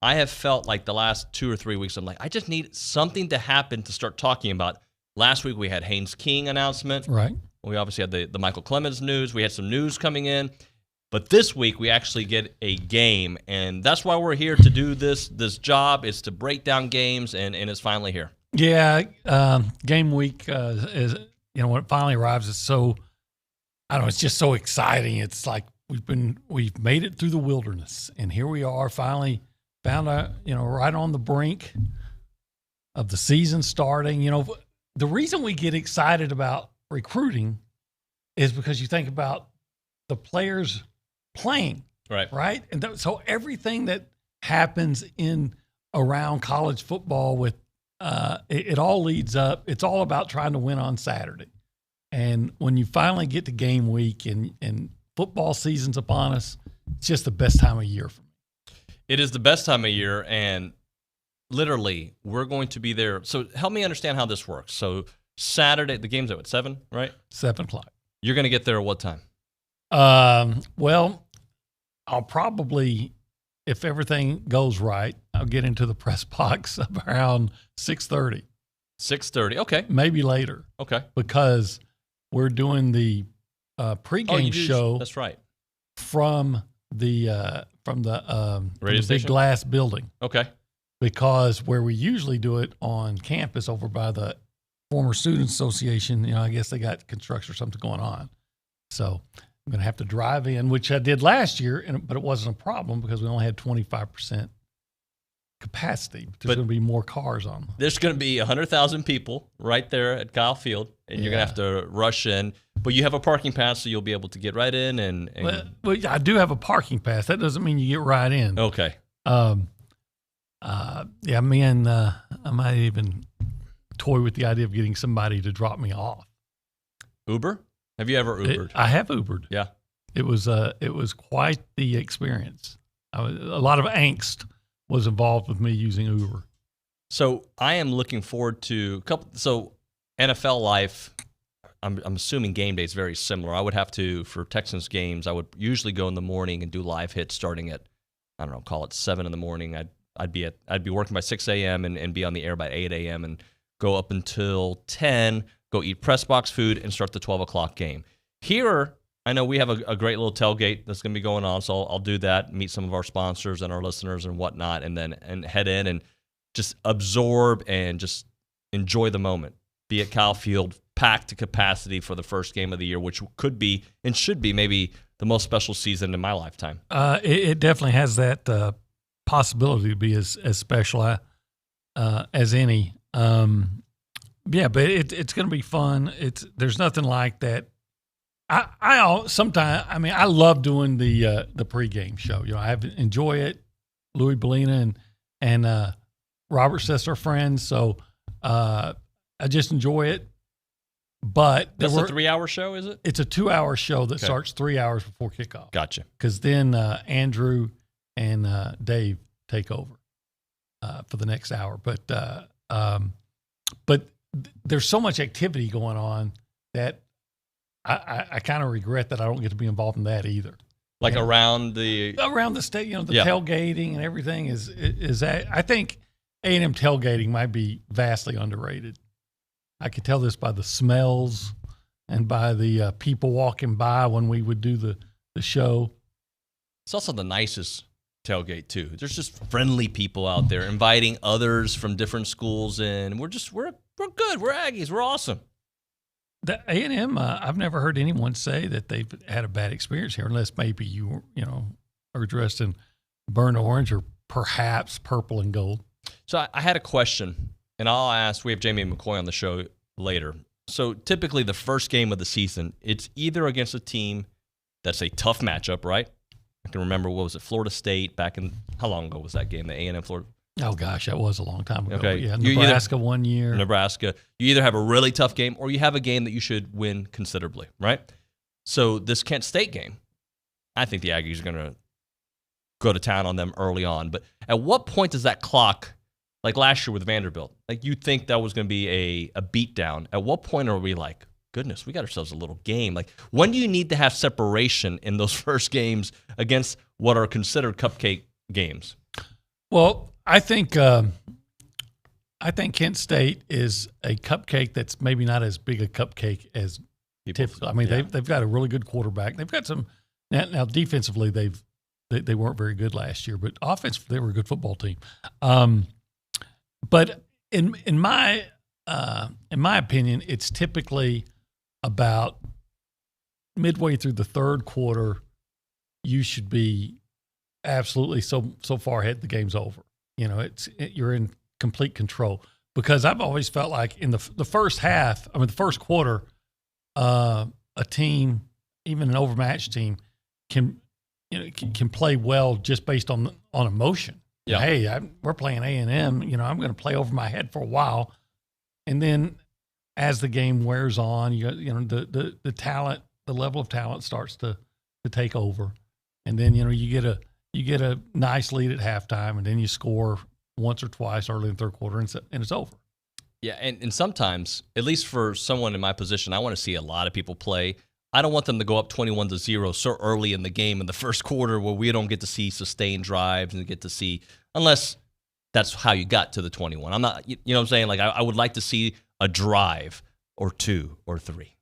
I have felt like the last 2 or 3 weeks, I'm like, I just need something to happen to start talking about. Last week we had Haynes King announcement. Right. We obviously had the Michael Clemens news. We had some news coming in. But this week we actually get a game, and that's why we're here to do this job, is to break down games, and it's finally here. Yeah, game week is, when it finally arrives, it's so, I don't know, it's just so exciting. It's like we've made it through the wilderness, and here we are, finally found out, right on the brink of the season starting. The reason we get excited about recruiting is because you think about the players playing, right? And so everything that happens in around college football with it all leads up. It's all about trying to win on Saturday. And when you finally get to game week and football season's upon us, it's just the best time of year for me. It is the best time of year, and literally we're going to be there. So help me understand how this works. So Saturday, the game's at 7, right? 7 o'clock. You're going to get there at what time? Well, I'll probably, if everything goes right, I'll get into the press box around 6:30. 6:30, okay. Maybe later. Okay. Because we're doing the pregame show. That's right. From the big glass building. Okay. Because where we usually do it on campus over by the former Student Association, I guess they got construction or something going on. So I'm going to have to drive in, which I did last year, but it wasn't a problem because we only had 25% capacity. There's going to be more cars on. There's going to be 100,000 people right there at Kyle Field, and you're going to have to rush in. But you have a parking pass, so you'll be able to get right in. And well, I do have a parking pass. That doesn't mean you get right in. Okay. Me and I might even toy with the idea of getting somebody to drop me off. Uber? Have you ever Ubered? I have Ubered. Yeah. It was quite the experience. A lot of angst was involved with me using Uber. So I am looking forward to NFL life. I'm assuming game day is very similar. I would have to, for Texans games, I would usually go in the morning and do live hits starting at, I don't know, call it 7 in the morning. I'd be working by 6 a.m. and be on the air by 8 a.m. and go up until 10, go eat press box food, and start the 12 o'clock game. Here, I know we have a great little tailgate that's going to be going on, so I'll do that, meet some of our sponsors and our listeners and whatnot, and then head in and just absorb and just enjoy the moment. Be at Kyle Field, packed to capacity for the first game of the year, which could be and should be maybe the most special season in my lifetime. It definitely has that possibility to be as special as any. But it's going to be fun. There's nothing like that. I love doing the pregame show. I enjoy it. Louis Bellina and Robert Sess are friends, so I just enjoy it. But that's a 3-hour show, is it? It's a 2-hour show that starts 3 hours before kickoff. Gotcha. Because then Andrew and Dave take over for the next hour. But there's so much activity going on that I kind of regret that I don't get to be involved in that either. Like around the state, the tailgating and everything is that. I think A&M tailgating might be vastly underrated. I could tell this by the smells and by the people walking by when we would do the show. It's also the nicest tailgate too. There's just friendly people out there inviting others from different schools in. We're good. We're Aggies. We're awesome. The A&M, I've never heard anyone say that they've had a bad experience here, unless maybe you are dressed in burnt orange or perhaps purple and gold. So I had a question, and I'll ask. We have Jamie McCoy on the show later. So typically the first game of the season, it's either against a team that's a tough matchup, right? I can remember, what was it, Florida State back in, how long ago was that game, the A&M Florida? Oh, gosh, that was a long time ago. Okay. Yeah, Nebraska 1 year. Nebraska. You either have a really tough game or you have a game that you should win considerably, right? So this Kent State game, I think the Aggies are going to go to town on them early on. But at what point does that clock, like last year with Vanderbilt, like you think that was going to be a beatdown? At what point are we like, goodness, we got ourselves a little game? Like, when do you need to have separation in those first games against what are considered cupcake games? Well, I think Kent State is a cupcake that's maybe not as big a cupcake as typical. I mean, they've got a really good quarterback. They've got some now defensively. They weren't very good last year, but offensively they were a good football team. But in my opinion, it's typically about midway through the third quarter, you should be absolutely so far ahead the game's over. You know, you're in complete control, because I've always felt like in the first half, the first quarter, a team, even an overmatched team, can play well just based on emotion. Yeah. Hey, we're playing A&M. I'm going to play over my head for a while, and then as the game wears on, the talent, the level of talent starts to take over, and then you get a nice lead at halftime, and then you score once or twice early in the third quarter, and it's over. Yeah, and sometimes, at least for someone in my position, I want to see a lot of people play. I don't want them to go up 21-0 so early in the game in the first quarter where we don't get to see sustained drives and get to see, unless that's how you got to the 21. I'm not, you know what I'm saying? Like, I would like to see a drive or two or three.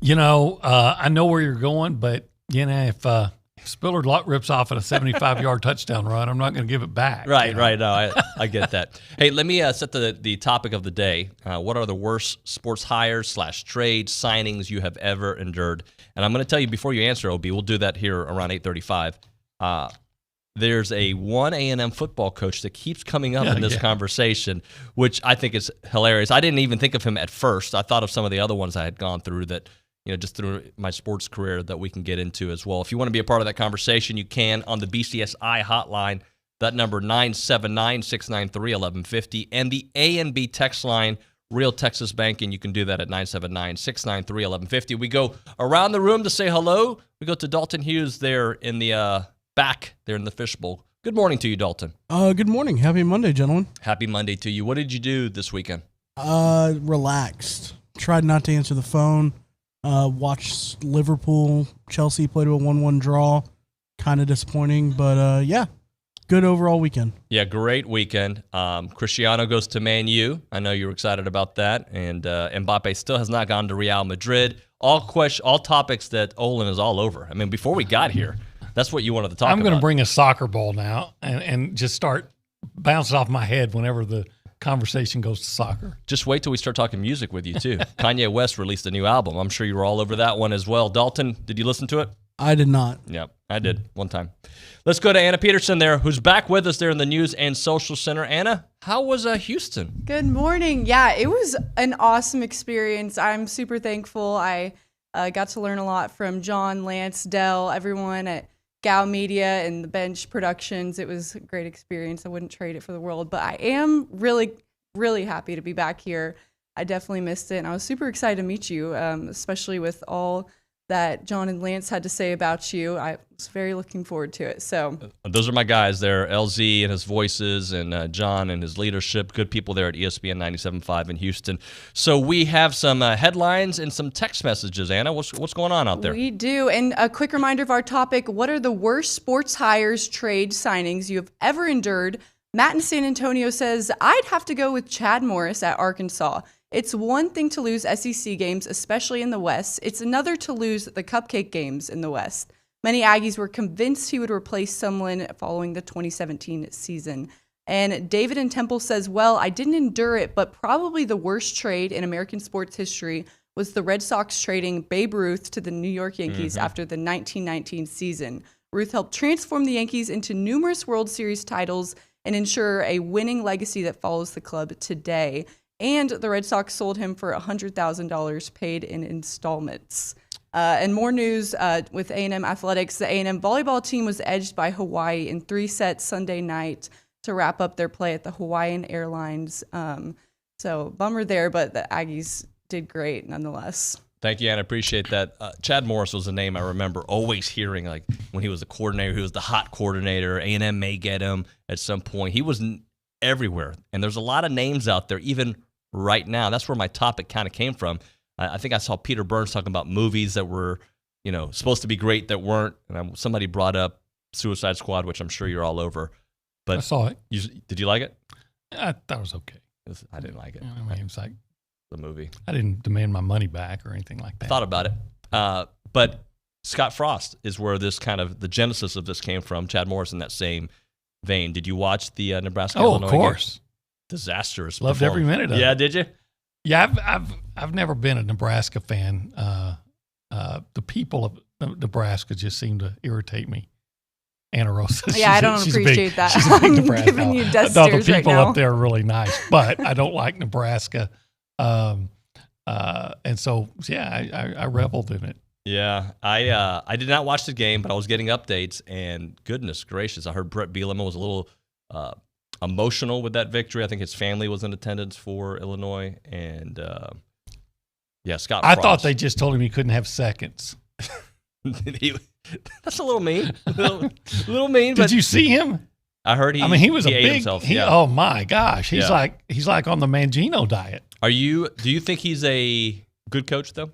I know where you're going, but if Spiller rips off at a 75-yard touchdown run, I'm not going to give it back. Right. No, I get that. Hey, let me set the topic of the day. What are the worst sports hires / trades, signings you have ever endured? And I'm going to tell you before you answer, OB, we'll do that here around 8:35. There's a one A&M football coach that keeps coming up in this conversation, which I think is hilarious. I didn't even think of him at first. I thought of some of the other ones I had gone through that, just through my sports career that we can get into as well. If you want to be a part of that conversation, you can on the BCSI hotline, that number 979-693-1150, and the A&B text line, Real Texas Banking. You can do that at 979-693-1150. We go around the room to say hello. We go to Dalton Hughes there in the back there in the fishbowl. Good morning to you, Dalton. Good morning. Happy Monday, gentlemen. Happy Monday to you. What did you do this weekend? Relaxed. Tried not to answer the phone. Watched Liverpool. Chelsea played a 1-1 draw. Kind of disappointing, but good overall weekend. Yeah, great weekend. Cristiano goes to Man U. I know you were excited about that. And Mbappe still has not gone to Real Madrid. All topics that Olin is all over. I mean, before we got here, that's what you wanted to talk about. I'm going to bring a soccer ball now and just start bouncing off my head whenever the conversation goes to soccer. Just wait till we start talking music with you, too. Kanye West released a new album. I'm sure you were all over that one as well. Dalton, did you listen to it? I did not. Yeah, I did one time. Let's go to Anna Peterson there, who's back with us there in the News and Social Center. Anna, how was Houston? Good morning. Yeah, it was an awesome experience. I'm super thankful. I got to learn a lot from John, Lance, Dell, everyone at Gal Media and the Bench Productions. It was a great experience. I wouldn't trade it for the world, but I am really, really happy to be back here. I definitely missed it, and I was super excited to meet you, especially with all that John and Lance had to say about you. I was very looking forward to it. So those are my guys there, LZ and his voices, and John and his leadership. Good people there at ESPN 97.5 in Houston. So we have some headlines and some text messages. Anna, what's going on out there? We do. And a quick reminder of our topic: what are the worst sports hires, trade, signings you have ever endured? Matt in San Antonio says, I'd have to go with Chad Morris at Arkansas. It's one thing to lose SEC games, especially in the West. It's another to lose the cupcake games in the West. Many Aggies were convinced he would replace someone following the 2017 season. And David in Temple says, well, I didn't endure it, but probably the worst trade in American sports history was the Red Sox trading Babe Ruth to the New York Yankees after the 1919 season. Ruth helped transform the Yankees into numerous World Series titles and ensure a winning legacy that follows the club today. And the Red Sox sold him for $100,000 paid in installments. And more news with A&M Athletics. The A&M volleyball team was edged by Hawaii in 3 sets Sunday night to wrap up their play at the Hawaiian Airlines. So bummer there, but the Aggies did great nonetheless. Thank you, Anna. Appreciate that. Chad Morris was a name I remember always hearing, like when he was the coordinator. He was the hot coordinator. A&M may get him at some point. He was everywhere. And there's a lot of names out there, even right now. That's where my topic kind of came from. I think I saw Peter Burns talking about movies that were, supposed to be great that weren't. And somebody brought up Suicide Squad, which I'm sure you're all over. But I saw it. Did you like it? I thought it was okay. I didn't like it. I mean, it was like The movie. I didn't demand my money back or anything like that. I thought about it. But Scott Frost is where this kind of the genesis of this came from. Chad Morris in that same vein. Did you watch the Nebraska? Oh, Illinois of course. Game? Disastrous. Loved every minute of it. Yeah, did you? Yeah, I've never been a Nebraska fan. The people of Nebraska just seem to irritate me. Anna Rosa. Yeah, I don't appreciate that. She's a big I'm Nebraska. giving you death I thought stares the right people now. up there are really nice, but I don't like Nebraska. And so, yeah, I reveled in it. Yeah, I did not watch the game, but I was getting updates, and goodness gracious, I heard Brett Bielema was a little emotional with that victory. I think his family was in attendance for Illinois, and Scott I Frost. thought they just told him he couldn't have seconds. That's a little mean. little mean. Did but you see him? I heard he. I mean, he was he a ate big. himself. He, yeah. Oh my gosh, he's Yeah. like on the Mangino diet. Do you think he's a good coach though?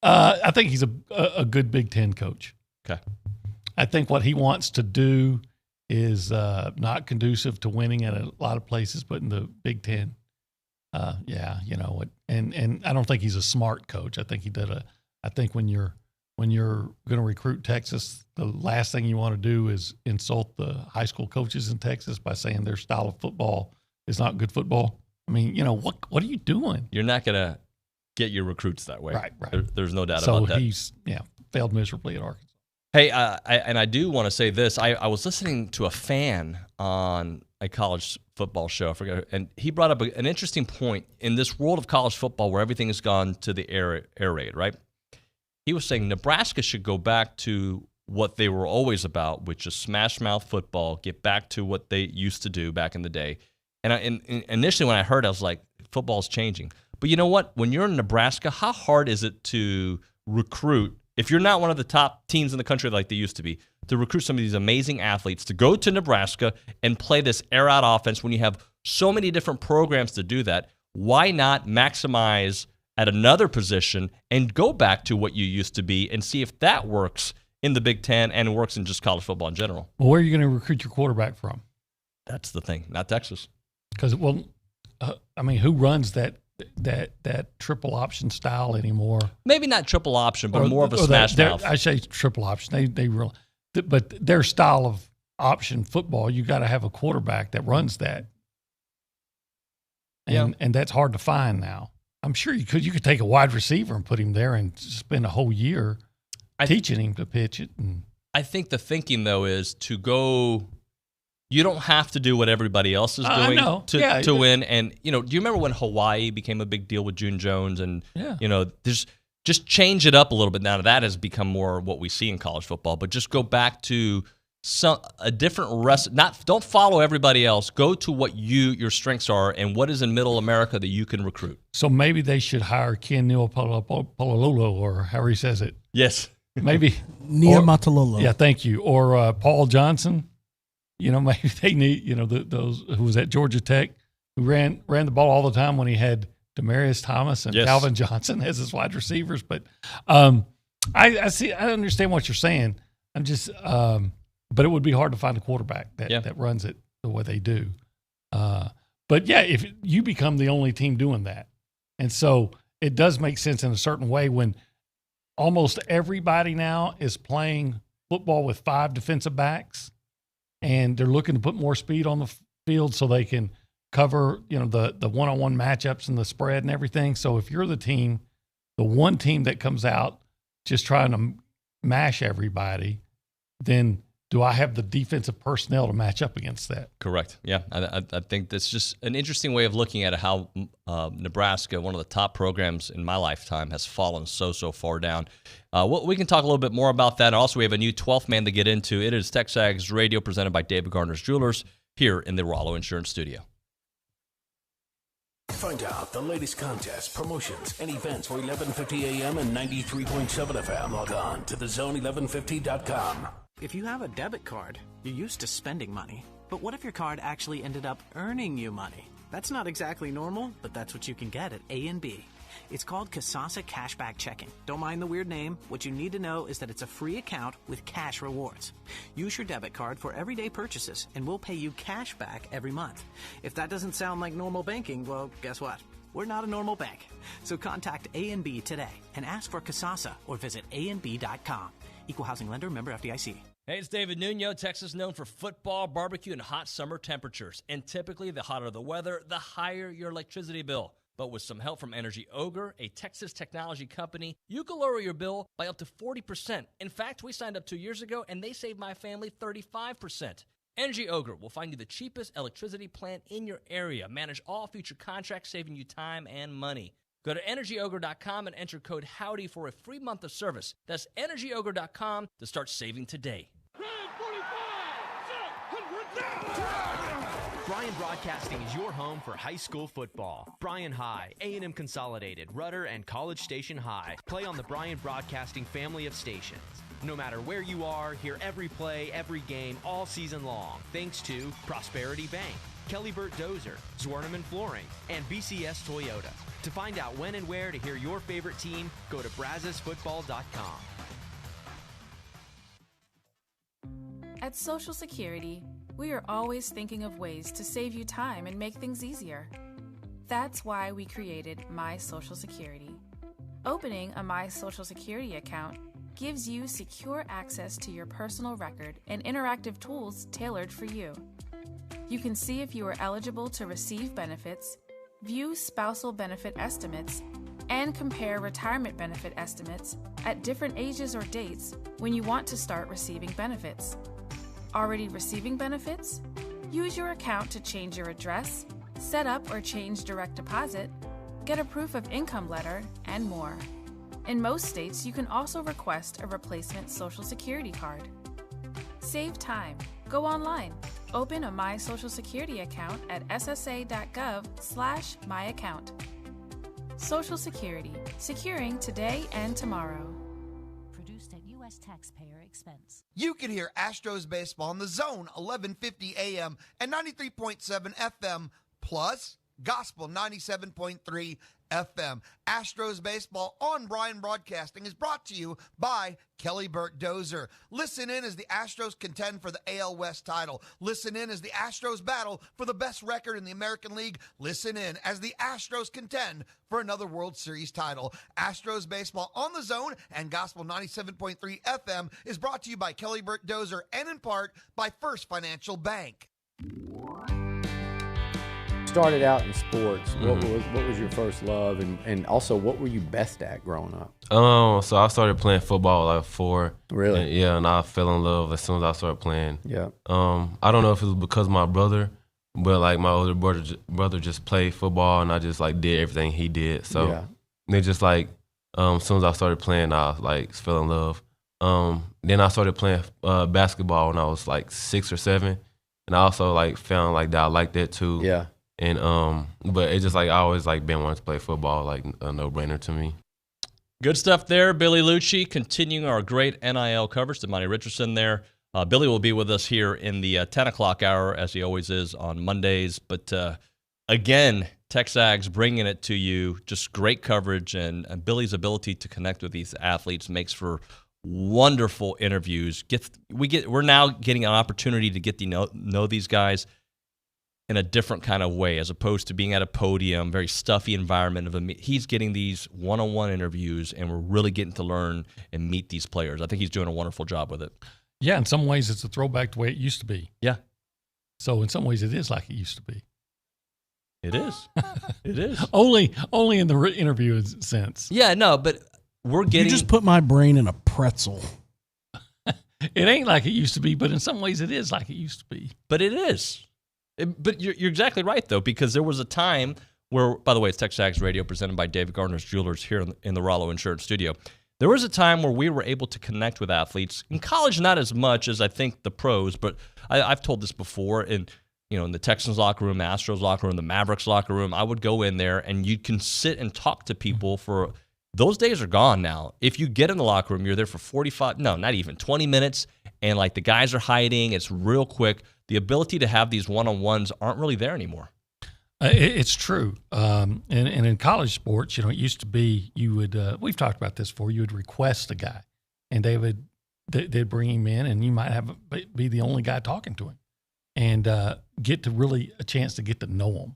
I think he's a good Big Ten coach. Okay. I think what he wants to do is not conducive to winning at a lot of places, but in the Big Ten, you know what? And I don't think he's a smart coach. I think I think when you're going to recruit Texas, the last thing you want to do is insult the high school coaches in Texas by saying their style of football is not good football. I mean, you know, what are you doing? You're not gonna get your recruits that way. Right. There's no doubt So about that. he's failed miserably at Arkansas. Hey, I do want to say this. I was listening to a fan on a college football show, I forget, and he brought up an interesting point in this world of college football where everything has gone to the air raid, right? He was saying Nebraska should go back to what they were always about, which is smash mouth football, get back to what they used to do back in the day. And initially when I heard, I was like, football's changing. But you know what? When you're in Nebraska, how hard is it to recruit, if you're not one of the top teams in the country like they used to be, to recruit some of these amazing athletes to go to Nebraska and play this air-out offense when you have so many different programs to do that? Why not maximize at another position and go back to what you used to be and see if that works in the Big Ten and works in just college football in general? Well, where are you going to recruit your quarterback from? That's the thing, not Texas. Because, I mean, who runs that triple option style anymore? Maybe not triple option, but more of a smash mouth. I say triple option. They really, but their style of option football, you got to have a quarterback that runs that, and that's hard to find now. I'm sure you could take a wide receiver and put him there and spend a whole year teaching him to pitch it. And I think the thinking though is to go. You don't have to do what everybody else is doing to win. And, you know, do you remember when Hawaii became a big deal with June Jones? And, you know, there's just change it up a little bit. Now that has become more what we see in college football. But just go back to a different don't follow everybody else. Go to what your strengths are and what is in Middle America that you can recruit. So maybe they should hire Ken Niumatalolo, or however he says it. Yes. Maybe. Niumatalolo. Yeah, thank you. Or Paul Johnson. You know, maybe they need, you know, those who was at Georgia Tech, who ran the ball all the time when he had Demarius Thomas and Calvin Johnson as his wide receivers. But I understand what you're saying. I'm just, but it would be hard to find a quarterback that runs it the way they do. But yeah, if you become the only team doing that, and so it does make sense in a certain way when almost everybody now is playing football with 5 defensive backs. And they're looking to put more speed on the field so they can cover, you know, the one-on-one matchups and the spread and everything. So if you're the one team that comes out just trying to mash everybody, then do I have the defensive personnel to match up against that? Correct. Yeah, I think that's just an interesting way of looking at how Nebraska, one of the top programs in my lifetime, has fallen so far down. We can talk a little bit more about that. And also, we have a new 12th man to get into. It is TexAgs Radio, presented by David Gardner's Jewelers, here in the Rollo Insurance Studio. Find out the latest contests, promotions, and events for 1150 AM and 93.7 FM. Log on to thezone1150.com. If you have a debit card, you're used to spending money. But what if your card actually ended up earning you money? That's not exactly normal, but that's what you can get at A&B. It's called Kasasa Cashback Checking. Don't mind the weird name. What you need to know is that it's a free account with cash rewards. Use your debit card for everyday purchases, and we'll pay you cash back every month. If that doesn't sound like normal banking, well, guess what? We're not a normal bank. So contact A&B today and ask for Kasasa or visit ANB.com. Equal housing lender, member FDIC. Hey, it's David Nuño. Texas is known for football, barbecue, and hot summer temperatures. And typically, the hotter the weather, the higher your electricity bill. But with some help from Energy Ogre, a Texas technology company, you can lower your bill by up to 40%. In fact, we signed up 2 years ago, and they saved my family 35%. Energy Ogre will find you the cheapest electricity plan in your area. Manage all future contracts, saving you time and money. Go to EnergyOgre.com and enter code HOWDY for a free month of service. That's EnergyOgre.com to start saving today. Bryan Broadcasting is your home for high school football. Bryan High, A&M Consolidated, Rudder, and College Station High play on the Bryan Broadcasting family of stations. No matter where you are, hear every play, every game, all season long, thanks to Prosperity Bank, Kelly Burt Dozer, Zwerneman Flooring, and BCS Toyota. To find out when and where to hear your favorite team, go to brazosfootball.com. At Social Security, we are always thinking of ways to save you time and make things easier. That's why we created My Social Security. Opening a My Social Security account gives you secure access to your personal record and interactive tools tailored for you. You can see if you are eligible to receive benefits, view spousal benefit estimates, and compare retirement benefit estimates at different ages or dates when you want to start receiving benefits. Already receiving benefits? Use your account to change your address, set up or change direct deposit, get a proof of income letter, and more. In most states, you can also request a replacement Social Security card. Save time. Go online. Open a My Social Security account at ssa.gov/myaccount. Social Security. Securing today and tomorrow. Produced at U.S. taxpayer expense. You can hear Astros baseball on the Zone, 1150 AM and 93.7 FM, plus Gospel 97.3 FM. Astros baseball on Bryan Broadcasting is brought to you by Kelly Burt Dozer. Listen in as the Astros contend for the AL West title. Listen in as the Astros battle for the best record in the American League. Listen in as the Astros contend for another World Series title. Astros baseball on the Zone and Gospel 97.3 FM is brought to you by Kelly Burt Dozer and in part by First Financial Bank. Started out in sports. What was your first love, and also what were you best at growing up? So I started playing football at 4. Really? And I fell in love as soon as I started playing. Yeah. I don't know if it was because of my brother, but like my older brother just played football, and I just like did everything he did. So they just like as soon as I started playing, I like fell in love. Then I started playing basketball when I was like 6 or 7, and I also like found like that I liked that too. Yeah. And but it's just like I always like been wanting to play football, like a no-brainer to me. Good stuff there, Billy Liucci, continuing our great NIL coverage. Damani Richardson there. Billy will be with us here in the 10 o'clock hour, as he always is on Mondays. But again, TexAgs bringing it to you, just great coverage, and Billy's ability to connect with these athletes makes for wonderful interviews. We're now getting an opportunity to get to know these guys in a different kind of way, as opposed to being at a podium, very stuffy environment. He's getting these one-on-one interviews, and we're really getting to learn and meet these players. I think he's doing a wonderful job with it. Yeah, in some ways it's a throwback to the way it used to be. Yeah. So in some ways it is like it used to be. It is. It is. Only in the interview sense. Yeah, no, but we're getting... You just put my brain in a pretzel. It ain't like it used to be, but in some ways it is like it used to be. But it is. But you're exactly right, though, because there was a time where, by the way, it's TexAgs Radio presented by David Gardner's Jewelers here in the Rollo Insurance Studio. There was a time where we were able to connect with athletes. In college, not as much as I think the pros, but I've told this before. In the Texans locker room, the Astros locker room, the Mavericks locker room, I would go in there, and you can sit and talk to people for – those days are gone now. If you get in the locker room, you're there for 20 minutes, and like the guys are hiding. It's real quick. The ability to have these one-on-ones aren't really there anymore. It's true. And in college sports, it used to be you would we've talked about this before. You would request a guy, and they'd bring him in, and you might be the only guy talking to him, and get to really a chance to get to know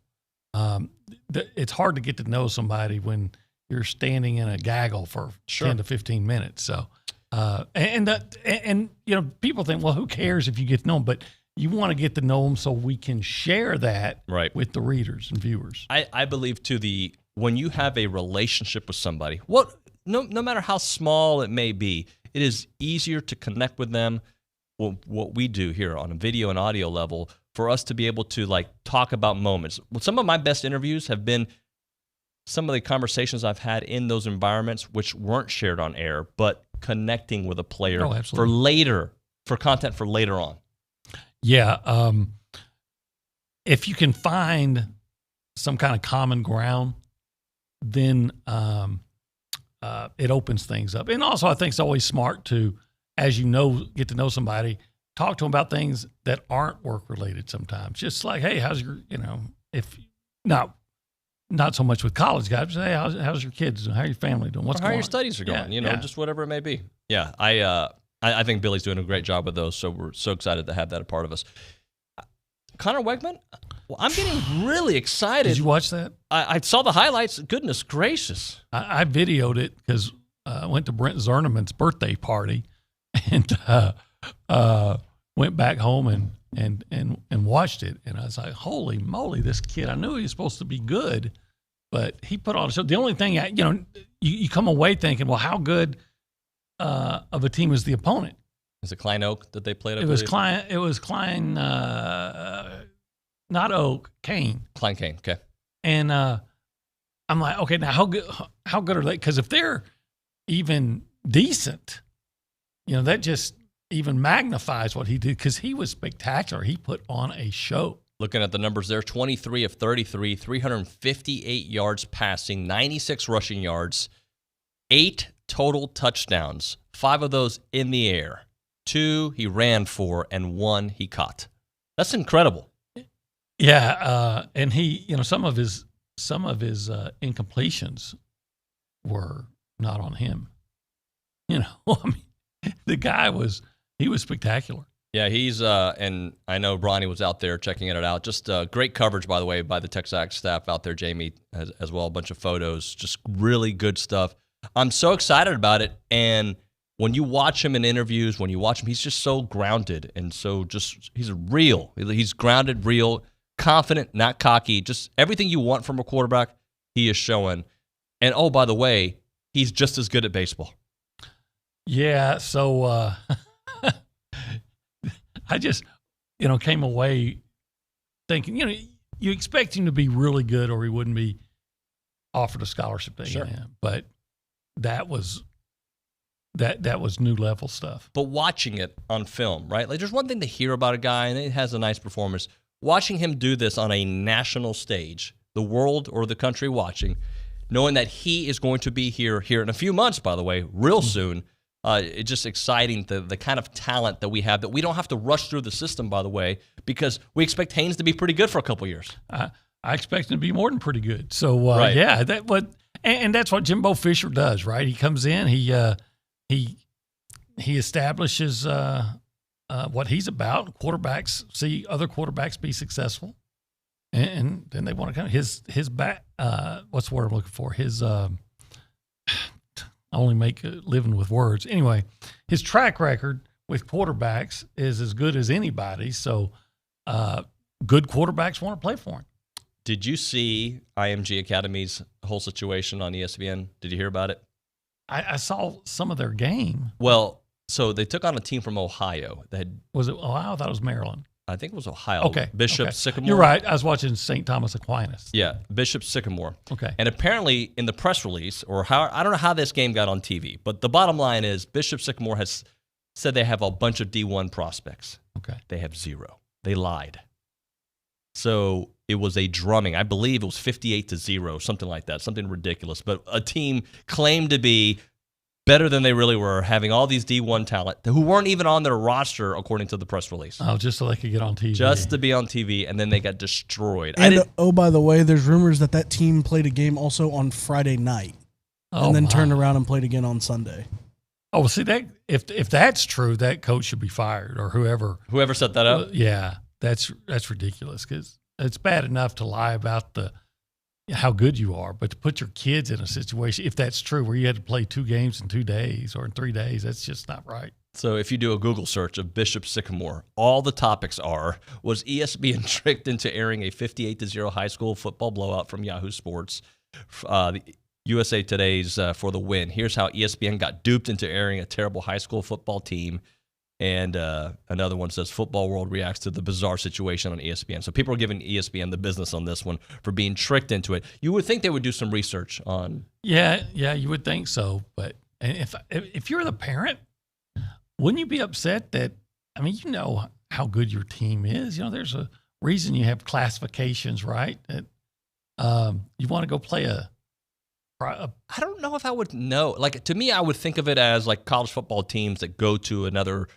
him. It's hard to get to know somebody when you're standing in a gaggle for 10 to 15 minutes. So, people think, well, who cares if you get to know them? But you want to get to know them so we can share that with the readers and viewers. I believe when you have a relationship with somebody, no matter how small it may be, it is easier to connect with them. What we do here on a video and audio level, for us to be able to talk about moments. Some of my best interviews have been some of the conversations I've had in those environments, which weren't shared on air, but connecting with a player for content for later on. Yeah. If you can find some kind of common ground, then it opens things up. And also, I think it's always smart to, as get to know somebody, talk to them about things that aren't work related sometimes. Just like, hey, how's your, if not so much with college guys, but hey, how's your kids doing? How's your family doing? What's going on? How your studies are going, just whatever it may be. Yeah, I think Billy's doing a great job with those, so we're so excited to have that a part of us. Connor Wegman, I'm getting really excited. Did you watch that? I saw the highlights. Goodness gracious. I videoed it because I went to Brent Zerneman's birthday party and went back home and watched it. And I was like, holy moly, this kid, I knew he was supposed to be good, but he put on a show. The only thing, you come away thinking, well, how good of a team was the opponent? Is it Klein Oak that they played? It was Klein, not Oak, Kane. Klein Kane, okay. And I'm like, okay, now how good are they? Because if they're even decent, that just even magnifies what he did, because he was spectacular. He put on a show. Looking at the numbers there, 23 of 33, 358 yards passing, 96 rushing yards, 8 total touchdowns, 5 of those in the air, 2 he ran for, and 1 he caught. That's incredible. Yeah, and he, some of his incompletions were not on him. The guy was spectacular. Yeah, he's and I know Bronny was out there checking it out. Just great coverage, by the way, by the TexAgs staff out there. Jamie as well, a bunch of photos, just really good stuff. I'm so excited about it. And when you watch him in interviews, he's just so grounded and so he's real. He's grounded, real, confident, not cocky. Just everything you want from a quarterback, he is showing. And oh, by the way, he's just as good at baseball. Yeah, so I just, came away thinking, you expect him to be really good or he wouldn't be offered a scholarship to A&M. But that was new level stuff. But watching it on film, right? There's one thing to hear about a guy and it has a nice performance. Watching him do this on a national stage, the world or the country watching, knowing that he is going to be here in a few months, by the way, real soon. It's just exciting, the kind of talent that we have, that we don't have to rush through the system, by the way, because we expect Haynes to be pretty good for a couple years. I expect him to be more than pretty good. So, yeah, and that's what Jimbo Fisher does, right? He comes in, he establishes what he's about. Quarterbacks see other quarterbacks be successful, and then they want to come. His back, what's the word I'm looking for? I only make living with words. Anyway, his track record with quarterbacks is as good as anybody. So good quarterbacks want to play for him. Did you see IMG Academy's whole situation on ESPN? Did you hear about it? I saw some of their game. Well, so they took on a team from Ohio. Was it Ohio? I thought it was Maryland. I think it was Ohio. Okay. Bishop Sycamore. You're right. I was watching St. Thomas Aquinas. Yeah, Bishop Sycamore. Okay. And apparently in the press release, I don't know how this game got on TV, but the bottom line is Bishop Sycamore has said they have a bunch of D1 prospects. Okay. They have 0. They lied. So it was a drumming. I believe it was 58-0, something like that, something ridiculous. But a team claimed to be better than they really were, having all these D1 talent who weren't even on their roster according to the press release. Oh, just so they could get on TV. Just to be on TV, and then they got destroyed. And by the way, there's rumors that team played a game also on Friday night, and then turned around and played again on Sunday. Oh, see that if that's true, that coach should be fired, or whoever set that up. Yeah, that's ridiculous, because it's bad enough to lie about how good you are, but to put your kids in a situation, if that's true, where you had to play 2 games in 2 days or in 3 days, that's just not right. So if you do a Google search of Bishop Sycamore, all the topics are, was ESPN tricked into airing a 58-0 high school football blowout from Yahoo Sports? The USA Today's for the win. Here's how ESPN got duped into airing a terrible high school football team. And another one says Football World reacts to the bizarre situation on ESPN. So people are giving ESPN the business on this one for being tricked into it. You would think they would do some research on. Yeah, you would think so. But if you're the parent, wouldn't you be upset that, I mean, you know how good your team is. You know, there's a reason you have classifications, right? That you want to go play I don't know if I would know. Like, to me, I would think of it as like college football teams that go to another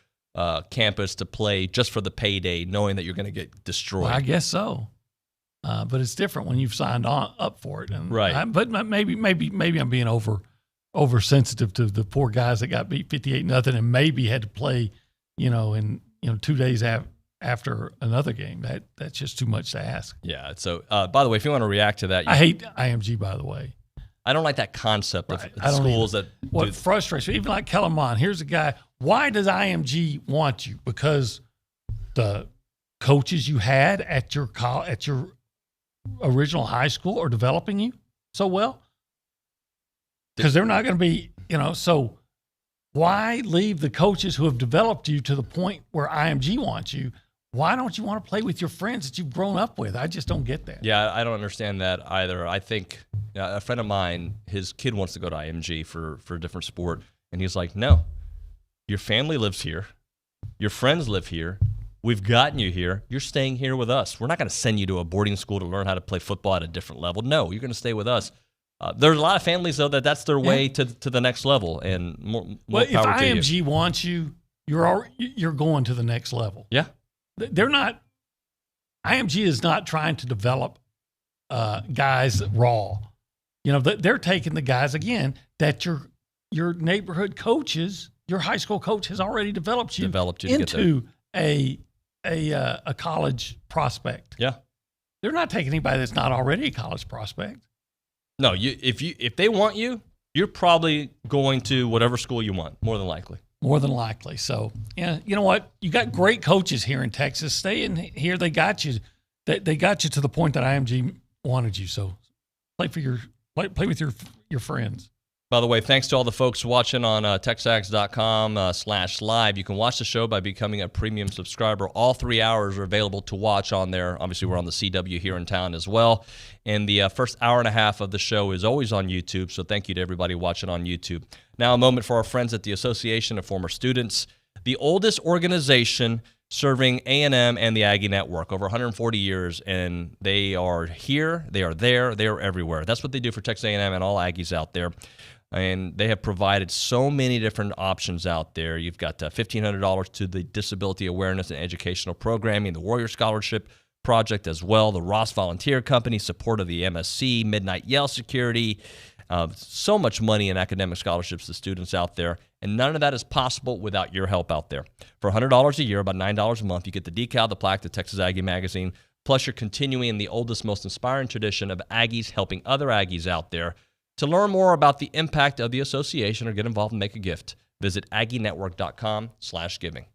campus to play just for the payday, knowing that you're going to get destroyed. Well, I guess so. But it's different when you've signed up for it. And right. But maybe I'm being oversensitive to the poor guys that got beat 58-0 and maybe had to play, in 2 days after another game. That's just too much to ask. Yeah. So, by the way, if you want to react to that, I hate IMG, by the way. I don't like that concept of I don't schools either. that. What frustrates me, even like Kellen Mond, here's a guy. Why does IMG want you? Because the coaches you had at your original high school are developing you so well? Because they're not going to be, so why leave the coaches who have developed you to the point where IMG wants you? Why don't you want to play with your friends that you've grown up with? I just don't get that. Yeah, I don't understand that either. I think a friend of mine, his kid wants to go to IMG for a different sport, and he's like, no, your family lives here. Your friends live here. We've gotten you here. You're staying here with us. We're not going to send you to a boarding school to learn how to play football at a different level. No, you're going to stay with us. There's a lot of families, though, that's their way to the next level, and more power to you. If IMG wants you, you're going to the next level. Yeah. They're not. IMG is not trying to develop guys raw. They're taking the guys again that your neighborhood coaches, your high school coach has already developed you into a college prospect. Yeah, they're not taking anybody that's not already a college prospect. No, if they want you, you're probably going to whatever school you want, more than likely. More than likely. So, yeah, you know what? You got great coaches here in Texas. Stay in here. They got you. They got you to the point that IMG wanted you. So, play with your friends. By the way, thanks to all the folks watching on TexAgs.com/live. You can watch the show by becoming a premium subscriber. All 3 hours are available to watch on there. Obviously, we're on the CW here in town as well. And the first hour and a half of the show is always on YouTube, so thank you to everybody watching on YouTube. Now, a moment for our friends at the Association of Former Students, the oldest organization serving A&M and the Aggie Network, over 140 years, and they are here, they are there, they are everywhere. That's what they do for Texas A&M and all Aggies out there. And they have provided so many different options out there. You've got $1,500 to the Disability Awareness and Educational Programming, the Warrior Scholarship Project as well, the Ross Volunteer Company, support of the MSC, Midnight Yale Security, so much money in academic scholarships to students out there. And none of that is possible without your help out there. For $100 a year, about $9 a month, you get the decal, the plaque, the Texas Aggie magazine, plus you're continuing in the oldest, most inspiring tradition of Aggies helping other Aggies out there. To learn more about the impact of the association or get involved and make a gift, visit aggienetwork.com/giving.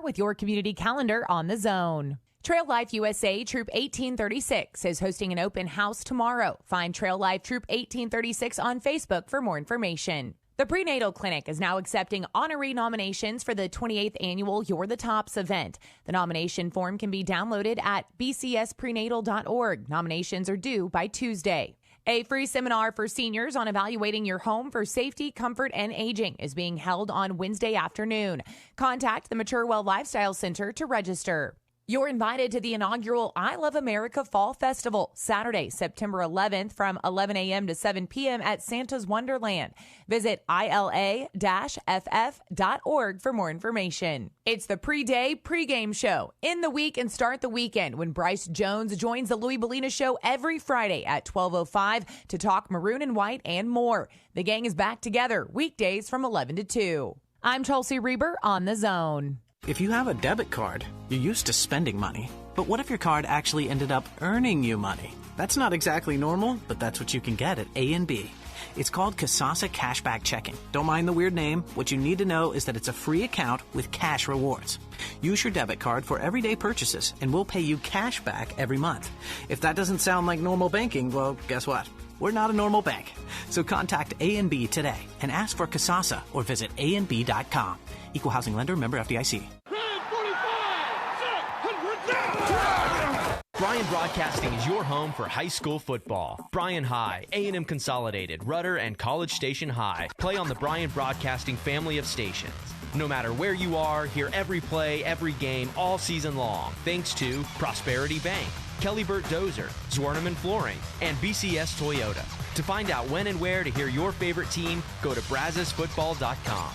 With your community calendar on the Zone. Trail Life USA Troop 1836 is hosting an open house tomorrow. Find Trail Life Troop 1836 on Facebook for more information. The Prenatal Clinic is now accepting honoree nominations for the 28th annual You're the Tops event. The nomination form can be downloaded at bcsprenatal.org. Nominations are due by Tuesday. A free seminar for seniors on evaluating your home for safety, comfort, and aging is being held on Wednesday afternoon. Contact the Mature Well Lifestyle Center to register. You're invited to the inaugural I Love America Fall Festival, Saturday, September 11th from 11 a.m. to 7 p.m. at Santa's Wonderland. Visit ila-ff.org for more information. It's the pre-day, pre-game show. End the week and start the weekend when Bryce Jones joins the Louis Bellina Show every Friday at 12:05 to talk maroon and white and more. The gang is back together weekdays from 11 to 2. I'm Chelsea Reber on The Zone. If you have a debit card, you're used to spending money. But what if your card actually ended up earning you money? That's not exactly normal, but that's what you can get at A&B. It's called Kasasa Cashback Checking. Don't mind the weird name. What you need to know is that it's a free account with cash rewards. Use your debit card for everyday purchases, and we'll pay you cash back every month. If that doesn't sound like normal banking, well, guess what? We're not a normal bank. So contact A&B today and ask for Kasasa or visit ANB.com. Equal housing lender, member FDIC. Bryan Broadcasting is your home for high school football. Bryan High, A&M Consolidated, Rudder, and College Station High play on the Bryan Broadcasting family of stations. No matter where you are, hear every play, every game, all season long, thanks to Prosperity Bank, Kelly Burt Dozer, Zwerneman Flooring, and BCS Toyota. To find out when and where to hear your favorite team, go to brazosfootball.com.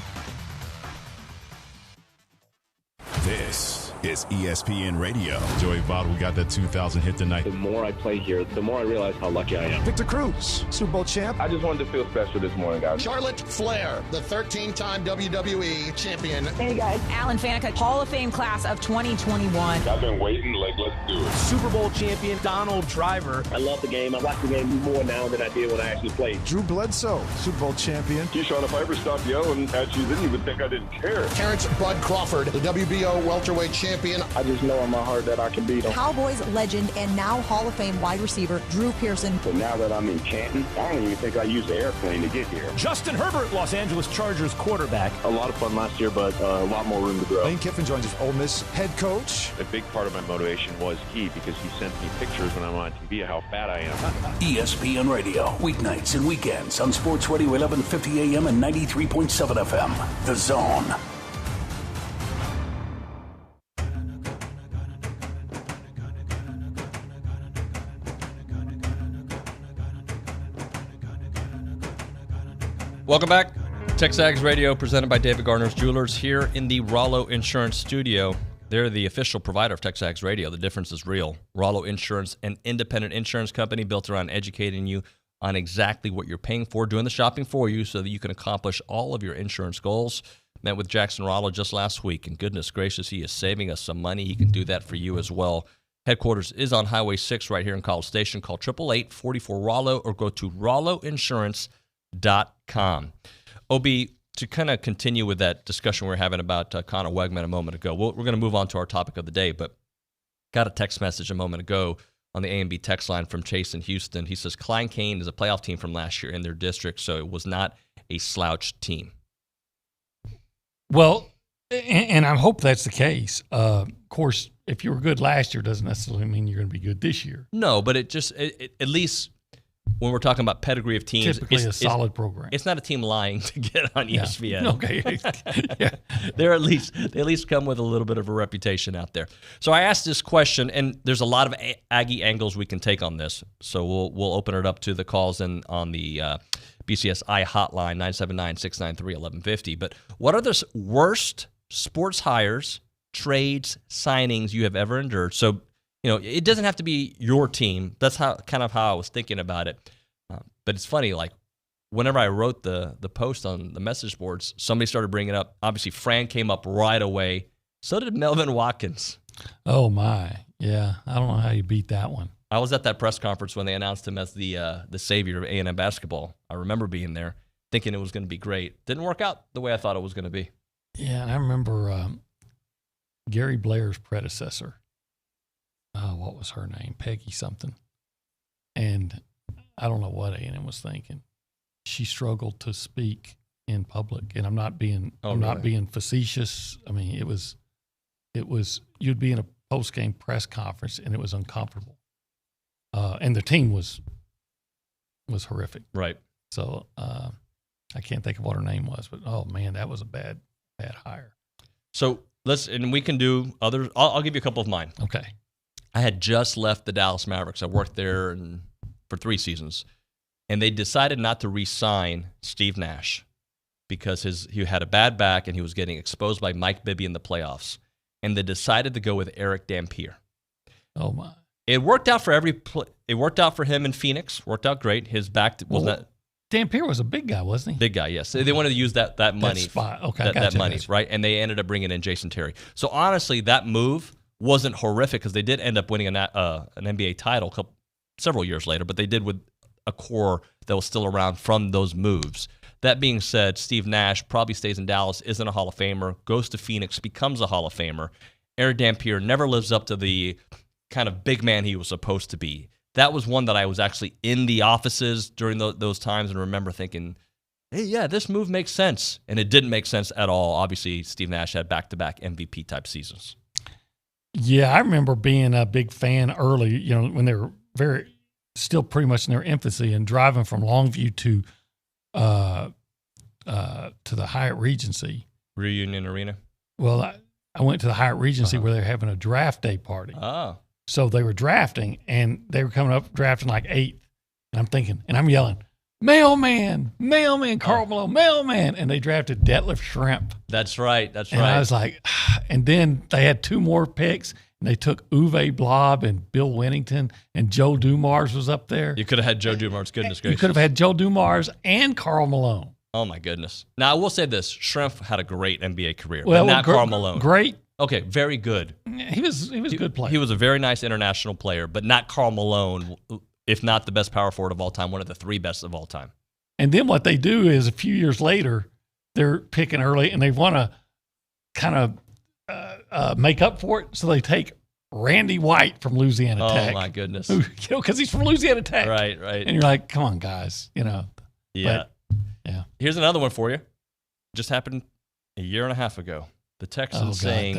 This is ESPN Radio. Joey Votto got that 2,000 hit tonight. The more I play here, the more I realize how lucky I am. Victor Cruz, Super Bowl champ. I just wanted to feel special this morning, guys. Charlotte Flair, the 13-time WWE champion. Hey, guys. Alan Faneca, Hall of Fame class of 2021. I've been waiting, let's do it. Super Bowl champion Donald Driver. I love the game. I watch the game more now than I did when I actually played. Drew Bledsoe, Super Bowl champion. Keyshawn, if I ever stopped yelling at you, then you would think I didn't care. Terrence Bud Crawford, the WBO welterweight champion. I just know in my heart that I can beat him. Cowboys legend and now Hall of Fame wide receiver Drew Pearson. So now that I'm in Canton, I don't even think I used the airplane to get here. Justin Herbert, Los Angeles Chargers quarterback. A lot of fun last year, but a lot more room to grow. Lane Kiffin joins us, Ole Miss head coach. A big part of my motivation was he, because he sent me pictures when I'm on TV of how fat I am. ESPN Radio, weeknights and weekends on Sports Radio 1150 AM and 93.7 FM. The Zone. Welcome back. TexAgs Radio, presented by David Garner's Jewelers, here in the Rollo Insurance Studio. They're the official provider of TexAgs Radio. The difference is real. Rollo Insurance, an independent insurance company built around educating you on exactly what you're paying for, doing the shopping for you so that you can accomplish all of your insurance goals. Met with Jackson Rollo just last week, and goodness gracious, he is saving us some money. He can do that for you as well. Headquarters is on Highway 6 right here in College Station. Call 888-44-ROLLO or go to rolloinsurance.com. OB, to kind of continue with that discussion we were having about Connor Wegman a moment ago, we're going to move on to our topic of the day, but got a text message a moment ago on the A&B text line from Chase in Houston. He says, Klein Kane is a playoff team from last year in their district, so it was not a slouch team. Well, and I hope that's the case. Of course, if you were good last year, doesn't necessarily mean you're going to be good this year. No, but it at least when weast talking about pedigree of teams, typically a solid program. It's not a team lying to get on ESPN. Okay. Yeah. They at least come with a little bit of a reputation out there. So I asked this question, and there's a lot of Aggie angles we can take on this. So we'll open it up to the calls on the BCSI hotline, 979-693-1150. But what are the worst sports hires, trades, signings you have ever endured? So, it doesn't have to be your team. That's how I was thinking about it. But it's funny, like, whenever I wrote the post on the message boards, somebody started bringing it up. Obviously, Fran came up right away. So did Melvin Watkins. Oh, my. Yeah, I don't know how you beat that one. I was at that press conference when they announced him as the savior of A&M basketball. I remember being there, thinking it was going to be great. Didn't work out the way I thought it was going to be. Yeah, and I remember Gary Blair's predecessor. What was her name? Peggy something. And I don't know what A&M was thinking. She struggled to speak in public, and I'm not being facetious. I mean, it was you'd be in a post-game press conference and it was uncomfortable. And the team was horrific. Right. So I can't think of what her name was, but oh man, that was a bad hire. So and we can do others. I'll give you a couple of mine. Okay. I had just left the Dallas Mavericks. I worked there for 3 seasons, and they decided not to re-sign Steve Nash because he had a bad back and he was getting exposed by Mike Bibby in the playoffs. And they decided to go with Eric Dampier. Oh my! It worked out for It worked out for him in Phoenix. Worked out great. His back was not. Dampier was a big guy, wasn't he? Big guy, yes. They wanted to use that money. That money, right? And they ended up bringing in Jason Terry. So honestly, that move wasn't horrific because they did end up winning an NBA title several years later, but they did with a core that was still around from those moves. That being said, Steve Nash probably stays in Dallas, isn't a Hall of Famer, goes to Phoenix, becomes a Hall of Famer. Eric Dampier never lives up to the kind of big man he was supposed to be. That was one that I was actually in the offices during those times and remember thinking, hey, yeah, this move makes sense. And it didn't make sense at all. Obviously, Steve Nash had back-to-back MVP-type seasons. Yeah, I remember being a big fan early, when they were still pretty much in their infancy and driving from Longview to the Hyatt Regency. Reunion Arena? Well, I went to the Hyatt Regency where they were having a draft day party. Oh. So they were drafting, and they were coming up drafting like 8th. And I'm thinking, and I'm yelling, mailman, Karl Malone, mailman. And they drafted Detlef Schrempf. That's right. And I was like, and then they had 2 more picks. And they took Uwe Blab and Bill Winnington, and Joe Dumars was up there. You could have had Joe Dumars, goodness gracious. You could have had Joe Dumars and Karl Malone. Oh, my goodness. Now, I will say this. Schrempf had a great NBA career, but not Karl Malone. Great. Okay, very good. He was a good player. He was a very nice international player, but not Karl Malone, if not the best power forward of all time, one of the 3 best of all time. And then what they do is a few years later, they're picking early, and they want to kind of make up for it, so they take Randy White from Louisiana Tech. Oh, my goodness. Because he's from Louisiana Tech. Right. And you're like, come on, guys. Yeah. But, yeah. Here's another one for you. Just happened a year and a half ago. The Texans saying,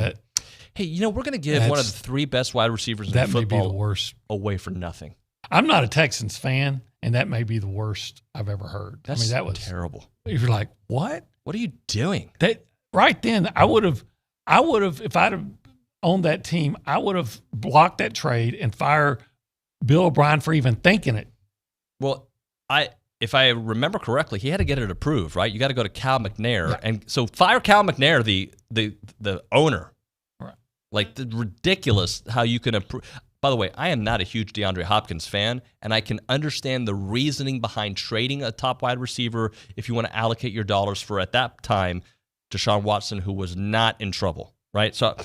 hey, we're going to give one of the 3 best wide receivers in football may be the worst. Away for nothing. I'm not a Texans fan, and that may be the worst I've ever heard. That was terrible. You're like, what? What are you doing? That right then, I would have, if I'd have owned that team, I would have blocked that trade and fired Bill O'Brien for even thinking it. Well, if I remember correctly, he had to get it approved, right? You got to go to Cal McNair, and so fire Cal McNair, the owner. Right. Like ridiculous how you can approve. By the way, I am not a huge DeAndre Hopkins fan, and I can understand the reasoning behind trading a top wide receiver if you want to allocate your dollars for, at that time, Deshaun Watson, who was not in trouble, right? So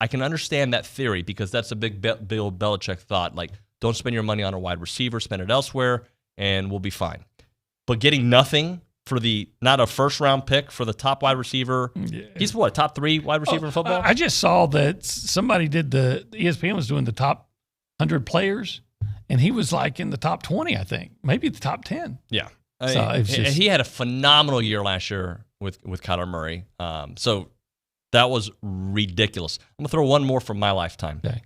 I can understand that theory because that's a big Bill Belichick thought, like, don't spend your money on a wide receiver, spend it elsewhere, and we'll be fine. But getting nothing for not a first-round pick for the top wide receiver. Yeah. He's what, top 3 wide receiver in football? I just saw that somebody did ESPN was doing the top 100 players, and he was like in the top 20, I think. Maybe the top 10. Yeah. He had a phenomenal year last year with Kyler Murray. So that was ridiculous. I'm going to throw one more from my lifetime. Okay.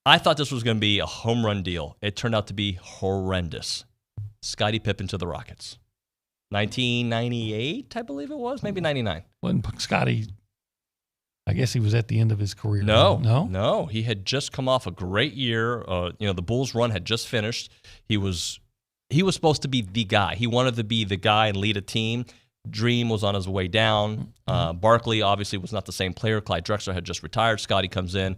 I thought this was going to be a home run deal. It turned out to be horrendous. Scottie Pippen to the Rockets. 1998, I believe it was, maybe 99. When Scottie, I guess he was at the end of his career. No. He had just come off a great year. The Bulls' run had just finished. He was supposed to be the guy. He wanted to be the guy and lead a team. Dream was on his way down. Barkley obviously was not the same player. Clyde Drexler had just retired. Scottie comes in,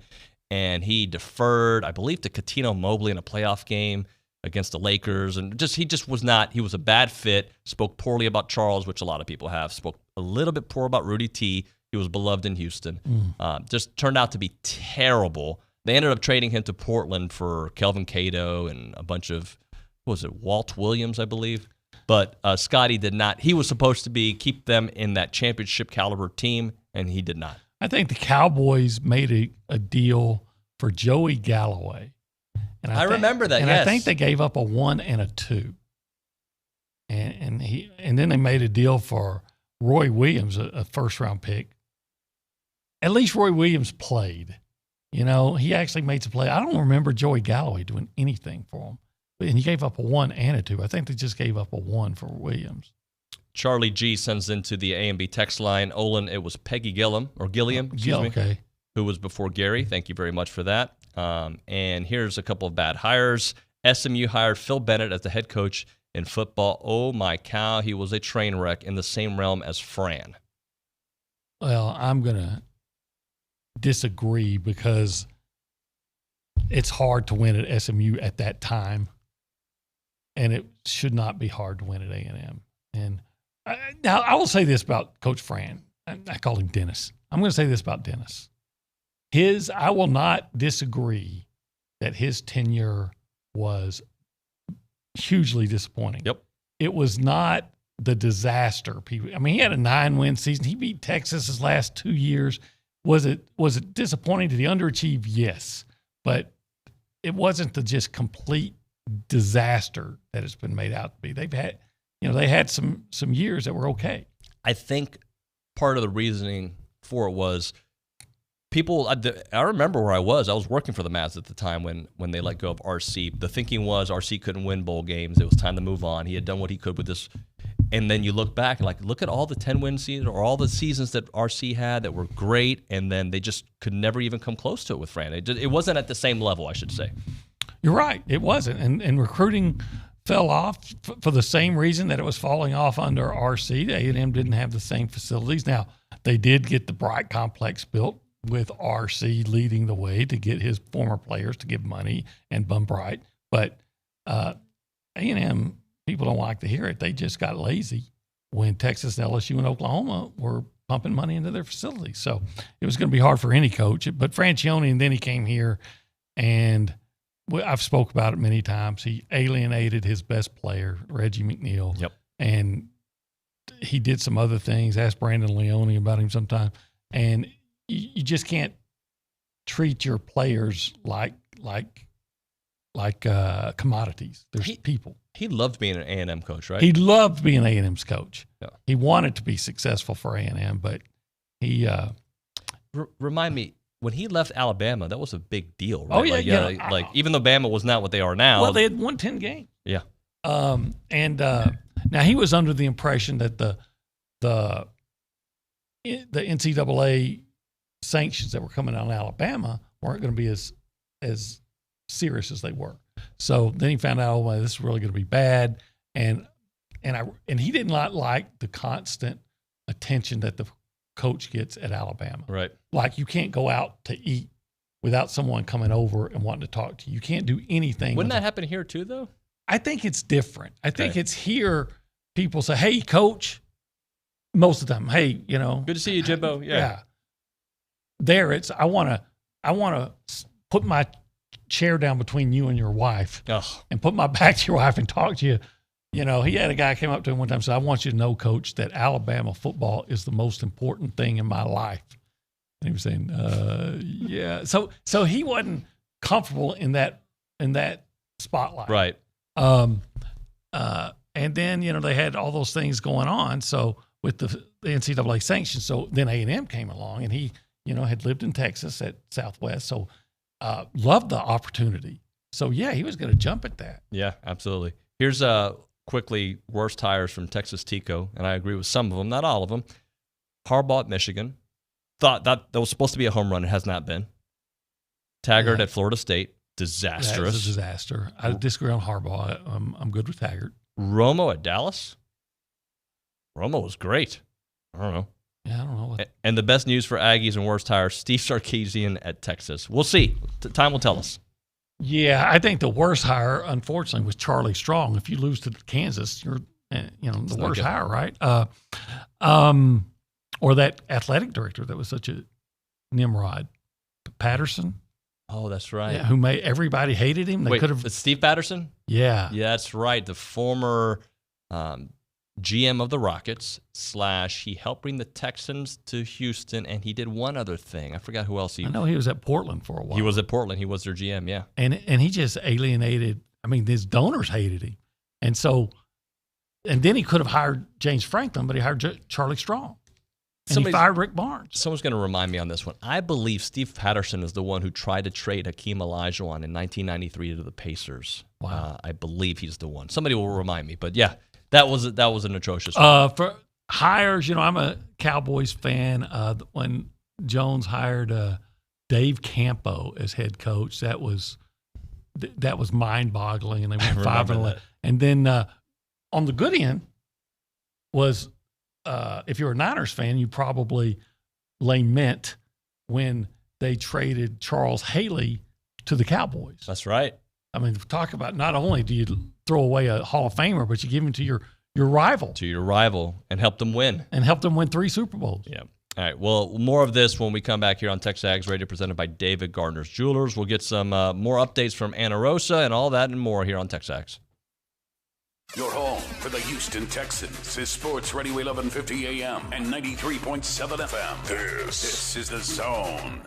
and he deferred, I believe, to Cuttino Mobley in a playoff game against the Lakers, and he just was not. He was a bad fit. Spoke poorly about Charles, which a lot of people have. Spoke a little bit poor about Rudy T. He was beloved in Houston. Just turned out to be terrible. They ended up trading him to Portland for Kelvin Cato and a bunch of, Walt Williams, I believe. But Scottie did not. He was supposed to keep them in that championship caliber team, and he did not. I think the Cowboys made a deal for Joey Galloway. And I remember that. And I think they gave up a 1 and a 2. And then they made a deal for Roy Williams, a first-round pick. At least Roy Williams played. He actually made some play. I don't remember Joey Galloway doing anything for him. And he gave up a 1 and a 2. I think they just gave up a 1 for Williams. Charlie G sends into the A&B text line, Olin, it was Peggy Gilliam, who was before Gary. Thank you very much for that. And here's a couple of bad hires. SMU hired Phil Bennett as the head coach in football. Oh, my cow. He was a train wreck in the same realm as Fran. Well, I'm going to disagree because it's hard to win at SMU at that time, and it should not be hard to win at A&M. And now I will say this about Coach Fran. I call him Dennis. I'm going to say this about Dennis. I will not disagree that his tenure was hugely disappointing. Yep. It was not the disaster. He had a 9-win season. He beat Texas his last 2 years. Was it disappointing? Did he underachieve? Yes. But it wasn't the just complete disaster that it's been made out to be. They had some years that were okay. I think part of the reasoning for it was I remember where I was. I was working for the Mavs at the time when they let go of RC. The thinking was RC couldn't win bowl games. It was time to move on. He had done what he could with this. And then you look back and look at all the 10-win seasons or all the seasons that RC had that were great, and then they just could never even come close to it with Fran. It wasn't at the same level, I should say. You're right. It wasn't. And recruiting fell off for the same reason that it was falling off under RC. The A&M didn't have the same facilities. Now, they did get the Bright Complex built with RC leading the way to get his former players to give money and bum Bright. But A&M, people don't like to hear it. They just got lazy when Texas, LSU, and Oklahoma were pumping money into their facilities. So it was going to be hard for any coach. But Francione, and then he came here, and I've spoke about it many times. He alienated his best player, Reggie McNeil. Yep. And he did some other things. Ask Brandon Leone about him sometime. And you just can't treat your players like commodities. There's people. He loved being an A&M coach, right? He loved being A&M's coach. Yeah. He wanted to be successful for A&M, but he remind me, when he left Alabama, that was a big deal, right? Oh, yeah. Even though Bama was not what they are now. Well, they had won 10 games. Yeah. Now he was under the impression that the NCAA sanctions that were coming out of Alabama weren't going to be as serious as they were. So then he found out, oh, well, this is really going to be bad. And he did not like the constant attention that the coach gets at Alabama. Right. Like, you can't go out to eat without someone coming over and wanting to talk to you. You can't do anything. Wouldn't that happen here too, though? I think it's different. I think it's here people say, hey, coach, most of the time, hey, good to see you, Jimbo. Yeah. There it's, I want to put my chair down between you and your wife and put my back to your wife and talk to you. He had a guy came up to him one time and said, I want you to know, coach, that Alabama football is the most important thing in my life. And he was saying, yeah. So he wasn't comfortable in that spotlight. Right. And then, they had all those things going on. So with the NCAA sanctions, so then A&M came along, and he, had lived in Texas at Southwest. So loved the opportunity. So yeah, he was going to jump at that. Yeah, absolutely. Here's quickly worst hires from Texas Tico, and I agree with some of them, not all of them. Harbaugh at Michigan. Thought that was supposed to be a home run. It has not been. Taggart at Florida State. Disastrous. That was a disaster. I disagree on Harbaugh. I'm good with Taggart. Romo at Dallas. Romo was great. I don't know. Yeah, I don't know. And the best news for Aggies and worst hires, Steve Sarkisian at Texas. We'll see. Time will tell us. Yeah, I think the worst hire, unfortunately, was Charlie Strong. If you lose to Kansas, you're the worst hire, right? Or that athletic director that was such a Nimrod, Patterson. Oh, that's right. Yeah, who made everybody hated him. They could have Steve Patterson. Yeah, that's right. The former GM of the Rockets / he helped bring the Texans to Houston, and he did one other thing. I forgot who else I know he was at Portland for a while. He was at Portland. He was their GM, yeah. And he just alienated. I mean, his donors hated him. And then he could have hired James Franklin, but he hired Charlie Strong. And he fired Rick Barnes. Someone's going to remind me on this one. I believe Steve Patterson is the one who tried to trade Hakeem Olajuwon in 1993 to the Pacers. Wow. I believe he's the one. Somebody will remind me. But yeah, That was an atrocious one. For hires, I'm a Cowboys fan. When Jones hired Dave Campo as head coach, that was mind-boggling, and they went 5-11. And then on the good end was, if you're a Niners fan, you probably lament when they traded Charles Haley to the Cowboys. That's right. I mean, talk about not only do you throw away a Hall of Famer, but you give him to your rival. To your rival and help them win. And help them win 3 Super Bowls. Yeah. All right. Well, more of this when we come back here on TexAgs Radio, presented by David Gardner's Jewelers. We'll get some more updates from Ana Rosa and all that and more here on TexAgs. Your home for the Houston Texans is Sports Radio 1150 AM and 93.7 FM. This is The Zone.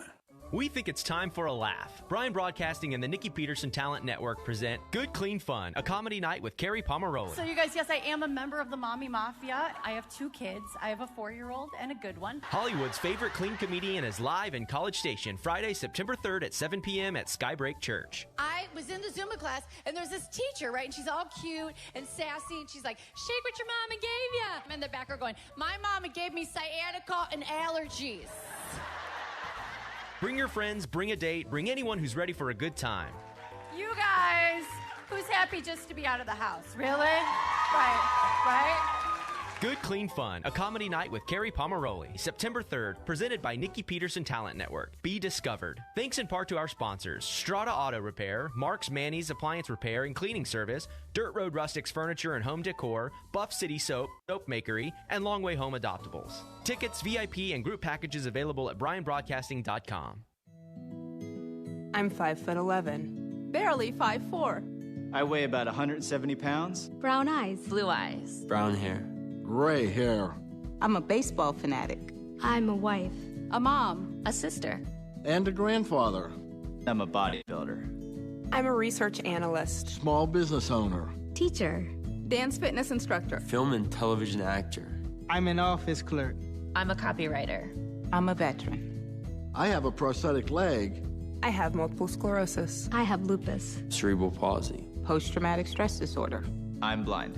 We think it's time for a laugh. Brian Broadcasting and the Nikki Peterson Talent Network present Good Clean Fun, a comedy night with Carrie Pomeroli. So you guys, yes, I am a member of the Mommy Mafia. I have 2 kids. I have a 4-year-old and a good one. Hollywood's favorite clean comedian is live in College Station, Friday, September 3rd at 7 p.m. at Skybreak Church. I was in the Zumba class, and there's this teacher, right? And she's all cute and sassy, and she's like, shake what your mama gave you. I'm in the back are going, my mama gave me sciatica and allergies. Bring your friends, bring a date, bring anyone who's ready for a good time. You guys, who's happy just to be out of the house? Really? Right? Good Clean Fun, a comedy night with Carrie Pomeroli, September 3rd, presented by Nikki Peterson Talent Network. Be discovered. Thanks in part to our sponsors, Strata Auto Repair, Mark's Manny's Appliance Repair and Cleaning Service, Dirt Road Rustics Furniture and Home Decor, Buff City Soap, Soap Makery, and Long Way Home Adoptables. Tickets, VIP, and group packages available at BrianBroadcasting.com. I'm 5'11", barely 5'4". I weigh about 170 pounds. Brown eyes, blue eyes, Brown hair. Gray hair. I'm a baseball fanatic. I'm a wife, a mom, a sister, and a grandfather. I'm a bodybuilder. I'm a research analyst, Small business owner. teacher, dance fitness instructor, Film and television actor. I'm an office clerk. I'm a copywriter. I'm a veteran. I have a prosthetic leg. I have multiple sclerosis, I have lupus, Cerebral palsy. post-traumatic stress disorder, I'm blind.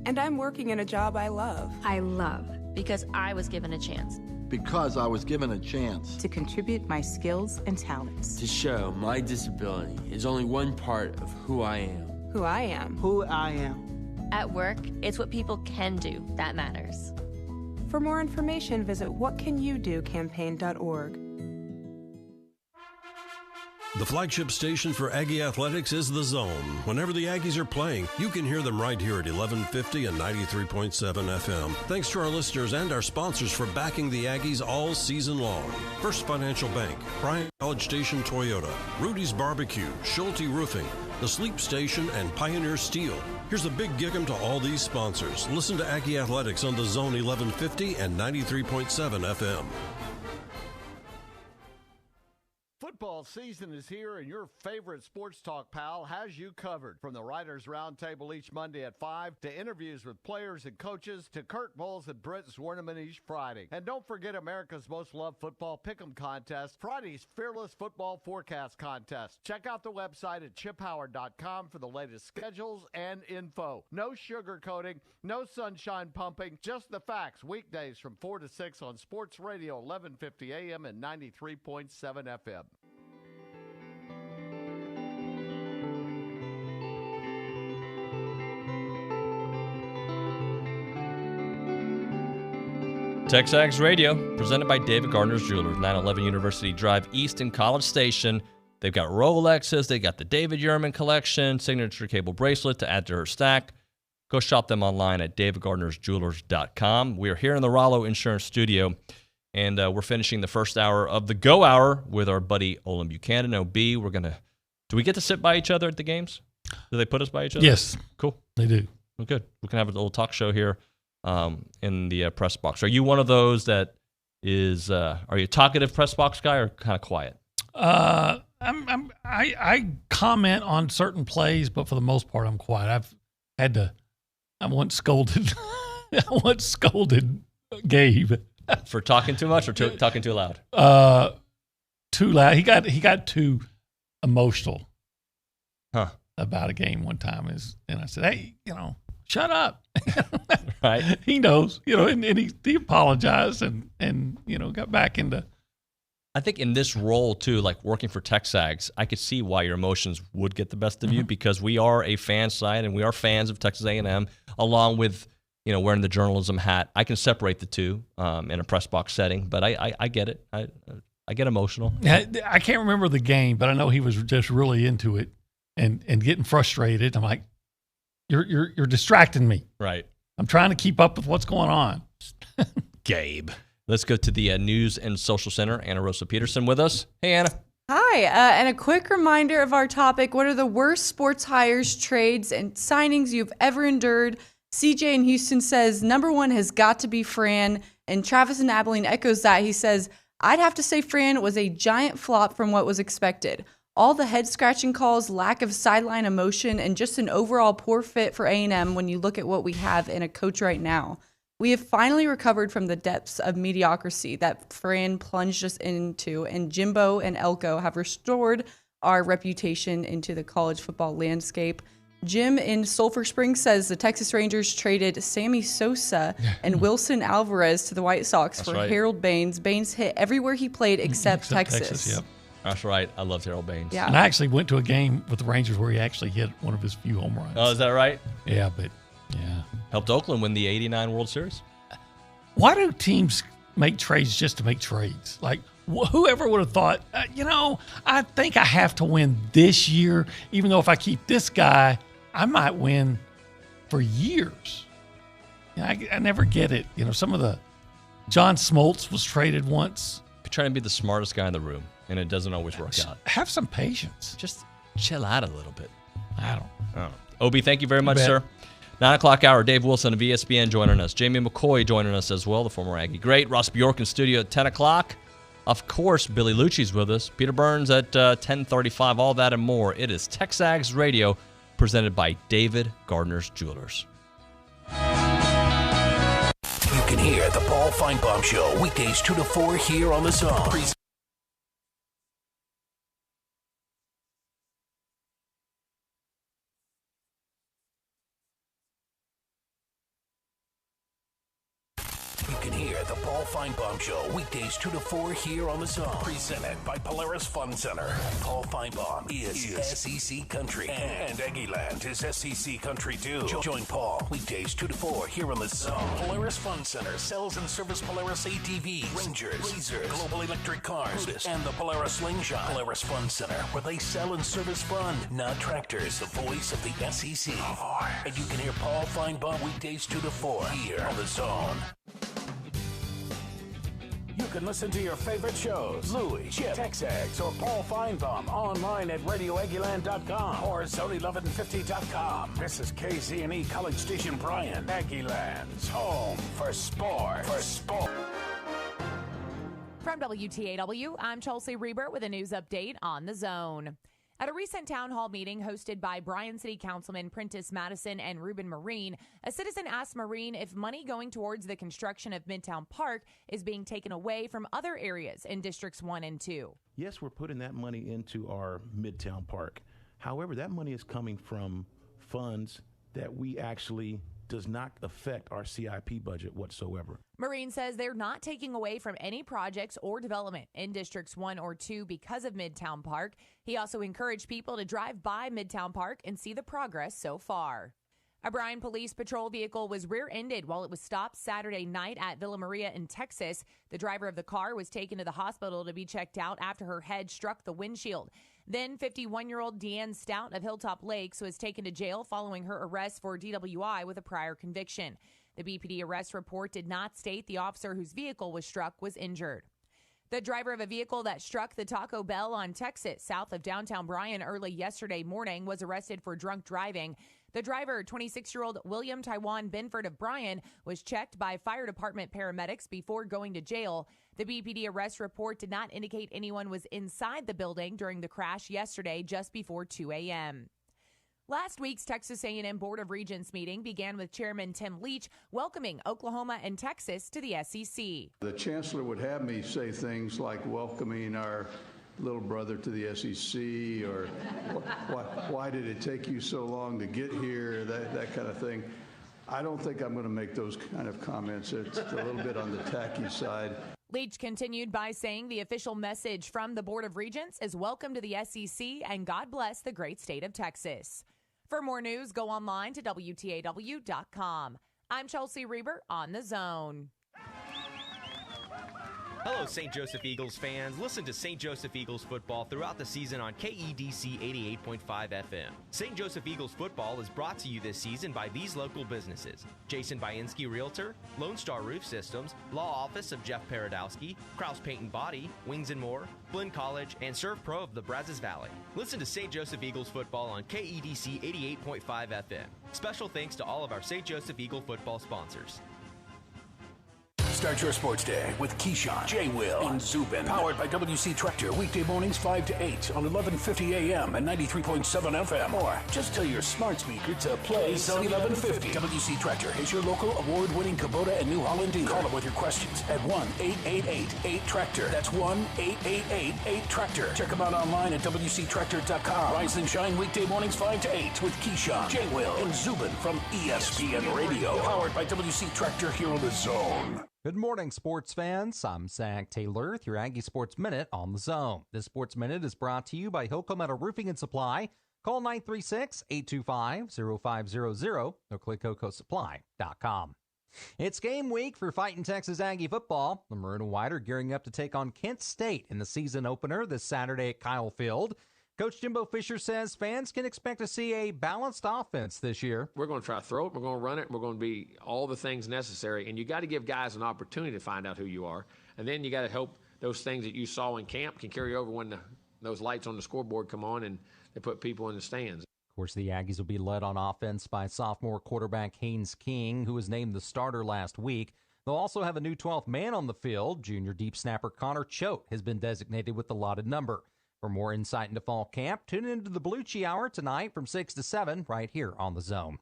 and I'm working in a job I love. I love, Because I was given a chance Because I was given a chance to contribute my skills and talents. to show my disability is only one part of who I am. Who I am. Who I am. At work, it's what people can do that matters. For more information, visit whatcanyoudocampaign.org. The flagship station for Aggie Athletics is The Zone. Whenever the Aggies are playing, you can hear them right here at 1150 and 93.7 FM. Thanks to our listeners and our sponsors for backing the Aggies all season long. First Financial Bank, Bryan College Station Toyota, Rudy's Barbecue, Schulte Roofing, The Sleep Station, and Pioneer Steel. Here's a big gig-em to all these sponsors. Listen to Aggie Athletics on The Zone 1150 and 93.7 FM. Football season is here, and your favorite sports talk pal has you covered. From the Writers' Roundtable each Monday at 5 to interviews with players and coaches to Kurt Bowles and Brent Zwerneman each Friday. And don't forget America's most loved football pick'em contest, Friday's Fearless Football Forecast Contest. Check out the website at chiphoward.com for the latest schedules and info. No sugarcoating, no sunshine pumping, just the facts. Weekdays from 4 to 6 on Sports Radio 1150 AM and 93.7 FM. TexAgs Radio, presented by David Gardner's Jewelers, 911 University Drive East in College Station. They've got Rolexes, they got the David Yurman collection, signature cable bracelet to add to her stack. Go shop them online at davidgardnersjewelers.com. We are here in the Rollo Insurance Studio, and we're finishing the first hour of the Go Hour with our buddy Olin Buchanan, OB. We're going to, do we get to sit by each other at the games? Do they put us by each other? Yes. Cool. They do. Well, good. We can have a little talk show here in the press box. Are you one of those that is, are you a talkative press box guy or kind of quiet? I comment on certain plays, but for the most part, I'm quiet. I once scolded Gabe for talking too much or talking too loud. Too loud. He got too emotional. About a game one time, and I said, "Hey, shut up. Right. He knows, and he apologized and got back into. I think in this role, too, like working for TexAgs, I could see why your emotions would get the best of you because we are a fan site and we are fans of Texas A&M, along with, wearing the journalism hat. I can separate the two in a press box setting, but I get it. I get emotional. I can't remember the game, but I know he was just really into it and getting frustrated. I'm like, you're distracting me. Right. I'm trying to keep up with what's going on. Gabe. Let's go to the News and Social Center. Anna Rosa Peterson with us. Hey, Anna. Hi, and a quick reminder of our topic. What are the worst sports hires, trades, and signings you've ever endured? CJ in Houston says, number one has got to be Fran. And Travis in Abilene echoes that. He says, I'd have to say Fran was a giant flop from what was expected. All the head-scratching calls, lack of sideline emotion, and just an overall poor fit for A&M when you look at what we have in a coach right now. We have finally recovered from the depths of mediocrity that Fran plunged us into, and Jimbo and Elko have restored our reputation into the college football landscape. Jim in Sulphur Springs says the Texas Rangers traded Sammy Sosa and Wilson Alvarez to the White Sox for Harold Baines. Baines hit everywhere he played except Texas. Yep. That's right. I loved Harold Baines. Yeah. And I actually went to a game with the Rangers where he actually hit one of his few home runs. Oh, is that right? Yeah, but yeah. Helped Oakland win the 89 World Series. Why do teams make trades just to make trades? Like, whoever would have thought, I think I have to win this year, even though if I keep this guy, I might win for years. I never get it. Some of the John Smoltz was traded once. You're trying to be the smartest guy in the room, and it doesn't always work out. Have some patience. Just chill out a little bit. I don't know. Obi, thank you very much, sir. 9 o'clock hour, Dave Wilson of ESPN joining us. Jamie McCoy joining us as well, the former Aggie great. Ross Bjork in studio at 10 o'clock. Of course, Billy Liucci's with us. Peter Burns at 10:35. All that and more. It is TexAgs Radio, presented by David Gardner's Jewelers. You can hear the Paul Feinbaum Show weekdays 2 to 4 here on the Zone. You can hear the Paul Feinbaum Show weekdays 2 to 4 here on the Zone. Presented by Polaris Fun Center. Paul Feinbaum is SEC Country, and Aggieland is SEC Country too. Join Paul weekdays 2 to 4 here on the Zone. Polaris Fun Center sells and service Polaris ATVs, Rangers, Razors, Global Electric Cars, Brutus, and the Polaris Slingshot. Polaris Fun Center, where they sell and service fun, not tractors. The voice of the SEC. And you can hear Paul Feinbaum weekdays 2 to 4 here on the Zone. You can listen to your favorite shows, Louie, Chip, TexAgs, or Paul Feinbaum online at RadioAggieland.com or Zone1150.com. This is KZ&E College Station Bryan, Aggieland's home for sport. From WTAW, I'm Chelsea Reber with a news update on the Zone. At a recent town hall meeting hosted by Bryan City Councilman Prentice Madison and Ruben Marine, a citizen asked Marine if money going towards the construction of Midtown Park is being taken away from other areas in Districts 1 and 2. Yes, we're putting that money into our Midtown Park. However, that money is coming from funds that we actually does not affect our CIP budget whatsoever. Marine says they're not taking away from any projects or development in Districts 1 or 2 because of Midtown Park. He also encouraged people to drive by Midtown Park and see the progress so far. A Bryan Police Patrol vehicle was rear-ended while it was stopped Saturday night at Villa Maria in Texas. The driver of the car was taken to the hospital to be checked out after her head struck the windshield. Then 51-year-old Deanne Stout of Hilltop Lakes was taken to jail following her arrest for DWI with a prior conviction. The BPD arrest report did not state the officer whose vehicle was struck was injured. The driver of a vehicle that struck the Taco Bell on Texas south of downtown Bryan early yesterday morning was arrested for drunk driving. The driver, 26-year-old William Taiwan Benford of Bryan, was checked by fire department paramedics before going to jail. The BPD arrest report did not indicate anyone was inside the building during the crash yesterday just before 2 a.m. Last week's Texas A&M Board of Regents meeting began with Chairman Tim Leach welcoming Oklahoma and Texas to the SEC. The chancellor would have me say things like welcoming our little brother to the SEC, or why did it take you so long to get here, that kind of thing. I don't think I'm going to make those kind of comments. It's a little bit on the tacky side. Leach continued by saying the official message from the Board of Regents is welcome to the SEC and God bless the great state of Texas. For more news, go online to WTAW.com. I'm Chelsea Reber on The Zone. Hello, St. Joseph Eagles fans. Listen to St. Joseph Eagles football throughout the season on KEDC 88.5 FM. St. Joseph Eagles football is brought to you this season by these local businesses: Jason Bainski Realtor, Lone Star Roof Systems, Law Office of Jeff Paradowski, Kraus Paint and Body, Wings and More, Blinn College, and Serve Pro of the Brazos Valley. Listen to St. Joseph Eagles football on KEDC 88.5 FM. Special thanks to all of our St. Joseph Eagle football sponsors. Start your sports day with Keyshawn, J. Will, and Zubin. Powered by WC Tractor. Weekday mornings 5 to 8 on 1150 AM and 93.7 FM. Or just tell your smart speaker to play Zone 1150. WC Tractor is your local award-winning Kubota and New Holland dealer. Call them with your questions at 1-888-8-TRACTOR. That's 1-888-8-TRACTOR. Check them out online at WCTractor.com. Rise and shine weekday mornings 5 to 8 with Keyshawn, J. Will, and Zubin from ESPN Radio. Powered by WC Tractor here on The Zone. Good morning, sports fans. I'm Zach Taylor with your Aggie Sports Minute on The Zone. This Sports Minute is brought to you by Hilco Metal Roofing and Supply. Call 936-825-0500 or click HilcoSupply.com. It's game week for Fighting Texas Aggie football. The Maroon and White are gearing up to take on Kent State in the season opener this Saturday at Kyle Field. Coach Jimbo Fisher says fans can expect to see a balanced offense this year. We're going to try to throw it, we're going to run it, and we're going to be all the things necessary. And you got to give guys an opportunity to find out who you are. And then you got to hope those things that you saw in camp can carry over when those lights on the scoreboard come on and they put people in the stands. Of course, the Aggies will be led on offense by sophomore quarterback Haynes King, who was named the starter last week. They'll also have a new 12th man on the field. Junior deep snapper Connor Choate has been designated with the allotted number. For more insight into fall camp, tune into the Liucci Hour tonight from 6 to 7 right here on The Zone.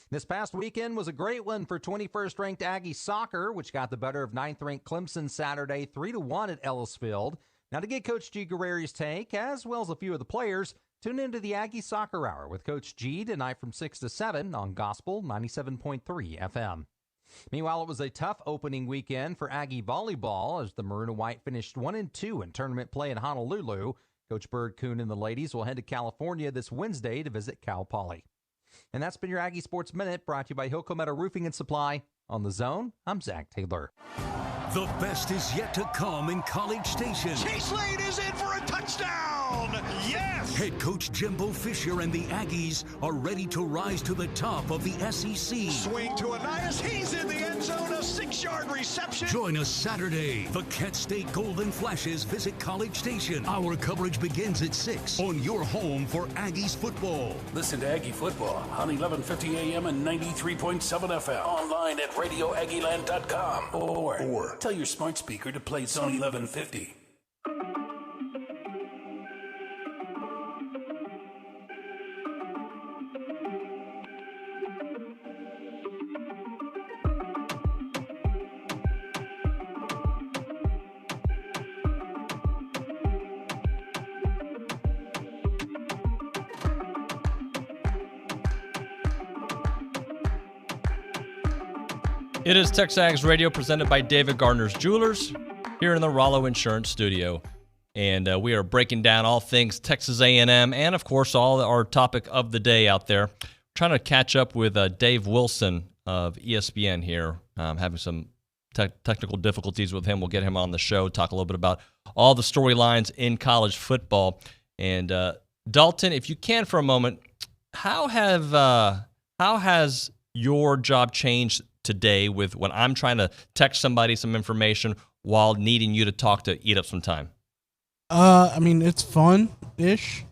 This past weekend was a great one for 21st-ranked Aggie soccer, which got the better of 9th-ranked Clemson Saturday 3-1 at Ellisfield. Now to get Coach G. Guerreri's take, as well as a few of the players, tune into the Aggie Soccer Hour with Coach G tonight from 6 to 7 on Gospel 97.3 FM. Meanwhile, it was a tough opening weekend for Aggie volleyball as the Maroon and White finished 1-2 in tournament play in Honolulu. Coach Bird Kuhn and the ladies will head to California this Wednesday to visit Cal Poly. And that's been your Aggie Sports Minute, brought to you by Hilco Metal Roofing and Supply. On The Zone, I'm Zach Taylor. The best is yet to come in College Station. Chase Lane is in for a touchdown! Yes! Head coach Jimbo Fisher and the Aggies are ready to rise to the top of the SEC. Swing to Anias, he's in the end zone, a 6-yard reception. Join us Saturday. The Kent State Golden Flashes visit College Station. Our coverage begins at 6 on your home for Aggies football. Listen to Aggie football on 1150 AM and 93.7 FM. Online at RadioAggieland.com or tell your smart speaker to play Zone 1150. It is TexAgs Radio presented by David Gardner's Jewelers here in the Rollo Insurance Studio. And we are breaking down all things Texas A&M and, of course, all our topic of the day out there. Trying to catch up with Dave Wilson of ESPN here. Having some technical difficulties with him. We'll get him on the show, talk a little bit about all the storylines in college football. And Dalton, if you can for a moment, how has your job changed today with when I'm trying to text somebody some information while needing you to talk to eat up some time? I mean, it's fun-ish.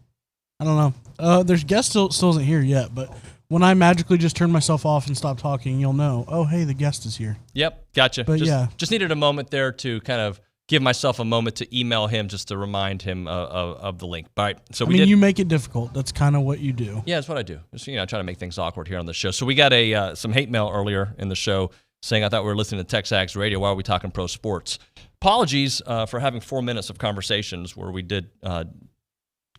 I don't know. There's guest still isn't here yet, but when I magically just turn myself off and stop talking, you'll know, oh, hey, the guest is here. Yep, gotcha. But just needed a moment there to kind of give myself a moment to email him just to remind him of the link. All right, so you make it difficult. That's kind of what you do. Yeah, that's what I do. Just, I try to make things awkward here on the show. So we got some hate mail earlier in the show saying I thought we were listening to TexAgs Radio. Why are we talking pro sports? Apologies for having 4 minutes of conversations where we did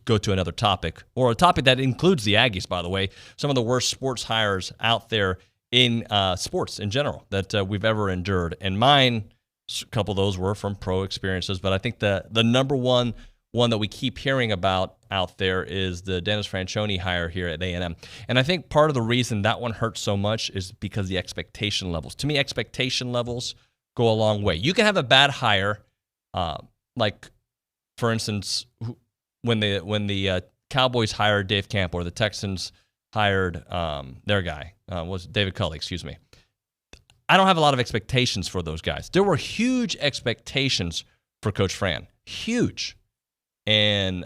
go to another topic, or a topic that includes the Aggies, by the way. Some of the worst sports hires out there in sports in general that we've ever endured. And mine, a couple of those were from pro experiences, but I think the number one that we keep hearing about out there is the Dennis Franchione hire here at A&M. And I think part of the reason that one hurts so much is because the expectation levels. To me, expectation levels go a long way. You can have a bad hire, like, for instance, when the Cowboys hired Dave Camp, or the Texans hired their guy, was David Culley, excuse me. I don't have a lot of expectations for those guys. There were huge expectations for Coach Fran. Huge. And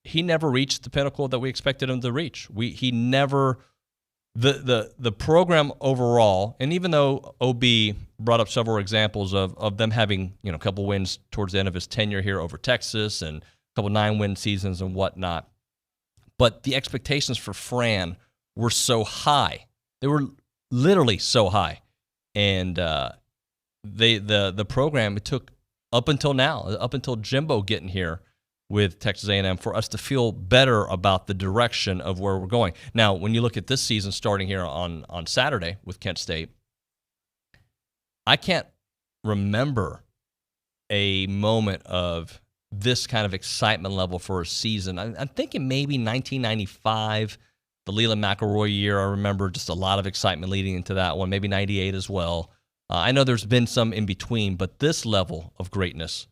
he never reached the pinnacle that we expected him to reach. He never, the program overall, and even though OB brought up several examples of them having, a couple wins towards the end of his tenure here over Texas and a couple 9-win seasons and whatnot, but the expectations for Fran were so high. They were literally so high. And the program, it took up until Jimbo getting here with Texas A&M for us to feel better about the direction of where we're going. Now, when you look at this season starting here on Saturday with Kent State, I can't remember a moment of this kind of excitement level for a season. I'm thinking maybe 1995, the Leland McElroy year. I remember just a lot of excitement leading into that one, maybe 98 as well. I know there's been some in between, but this level of greatness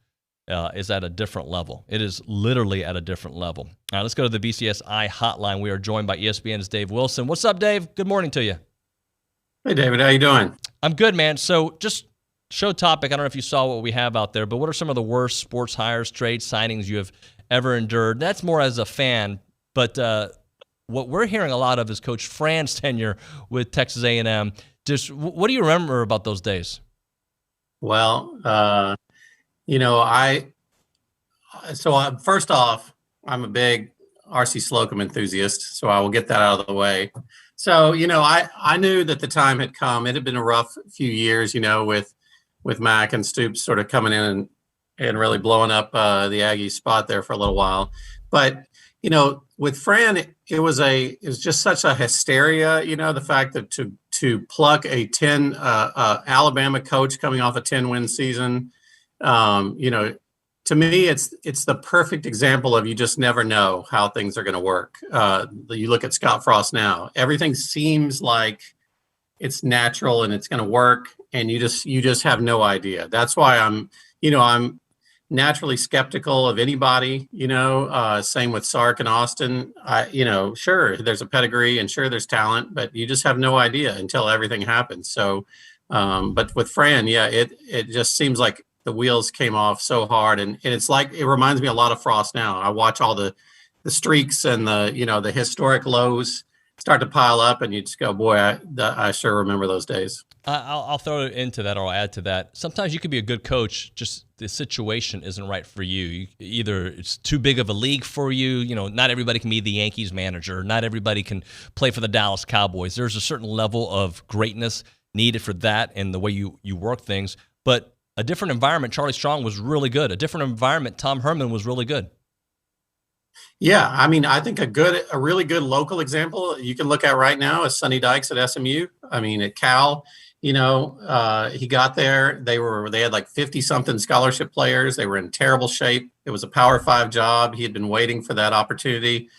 is at a different level. It is literally at a different level. All right, let's go to the BCSI hotline. We are joined by ESPN's Dave Wilson. What's up, Dave? Good morning to you. Hey, David. How you doing? I'm good, man. So just show topic. I don't know if you saw what we have out there, but what are some of the worst sports hires, trades, signings you have ever endured? That's more as a fan, but what we're hearing a lot of is Coach Fran's tenure with Texas A&M. Just what do you remember about those days? Well, first off, I'm a big R.C. Slocum enthusiast, so I will get that out of the way. So, I knew that the time had come. It had been a rough few years, with Mac and Stoops sort of coming in and really blowing up the Aggies spot there for a little while. But, with Fran, it was just such a hysteria, the fact that to pluck a 10 Alabama coach coming off a 10-win season, to me, it's the perfect example of you just never know how things are going to work. You look at Scott Frost now; everything seems like it's natural and it's going to work, and you just have no idea. That's why I'm naturally skeptical of anybody. Same with Sark and Austin. Sure, there's a pedigree and sure there's talent, but you just have no idea until everything happens. So, but with Fran, it just seems like the wheels came off so hard, and it's like it reminds me a lot of Frost now. I watch all the streaks and the historic lows start to pile up, and you just go, boy, I sure remember those days. I'll throw into that, or I'll add to that. Sometimes you could be a good coach, just the situation isn't right for you. Either it's too big of a league for you. Not everybody can be the Yankees manager. Not everybody can play for the Dallas Cowboys. There's a certain level of greatness needed for that and the way you work things. But a different environment, Charlie Strong was really good. A different environment, Tom Herman was really good. Yeah, I think a really good local example you can look at right now is Sonny Dykes at SMU. At Cal, he got there. They had like 50-something scholarship players. They were in terrible shape. It was a Power 5 job. He had been waiting for that opportunity,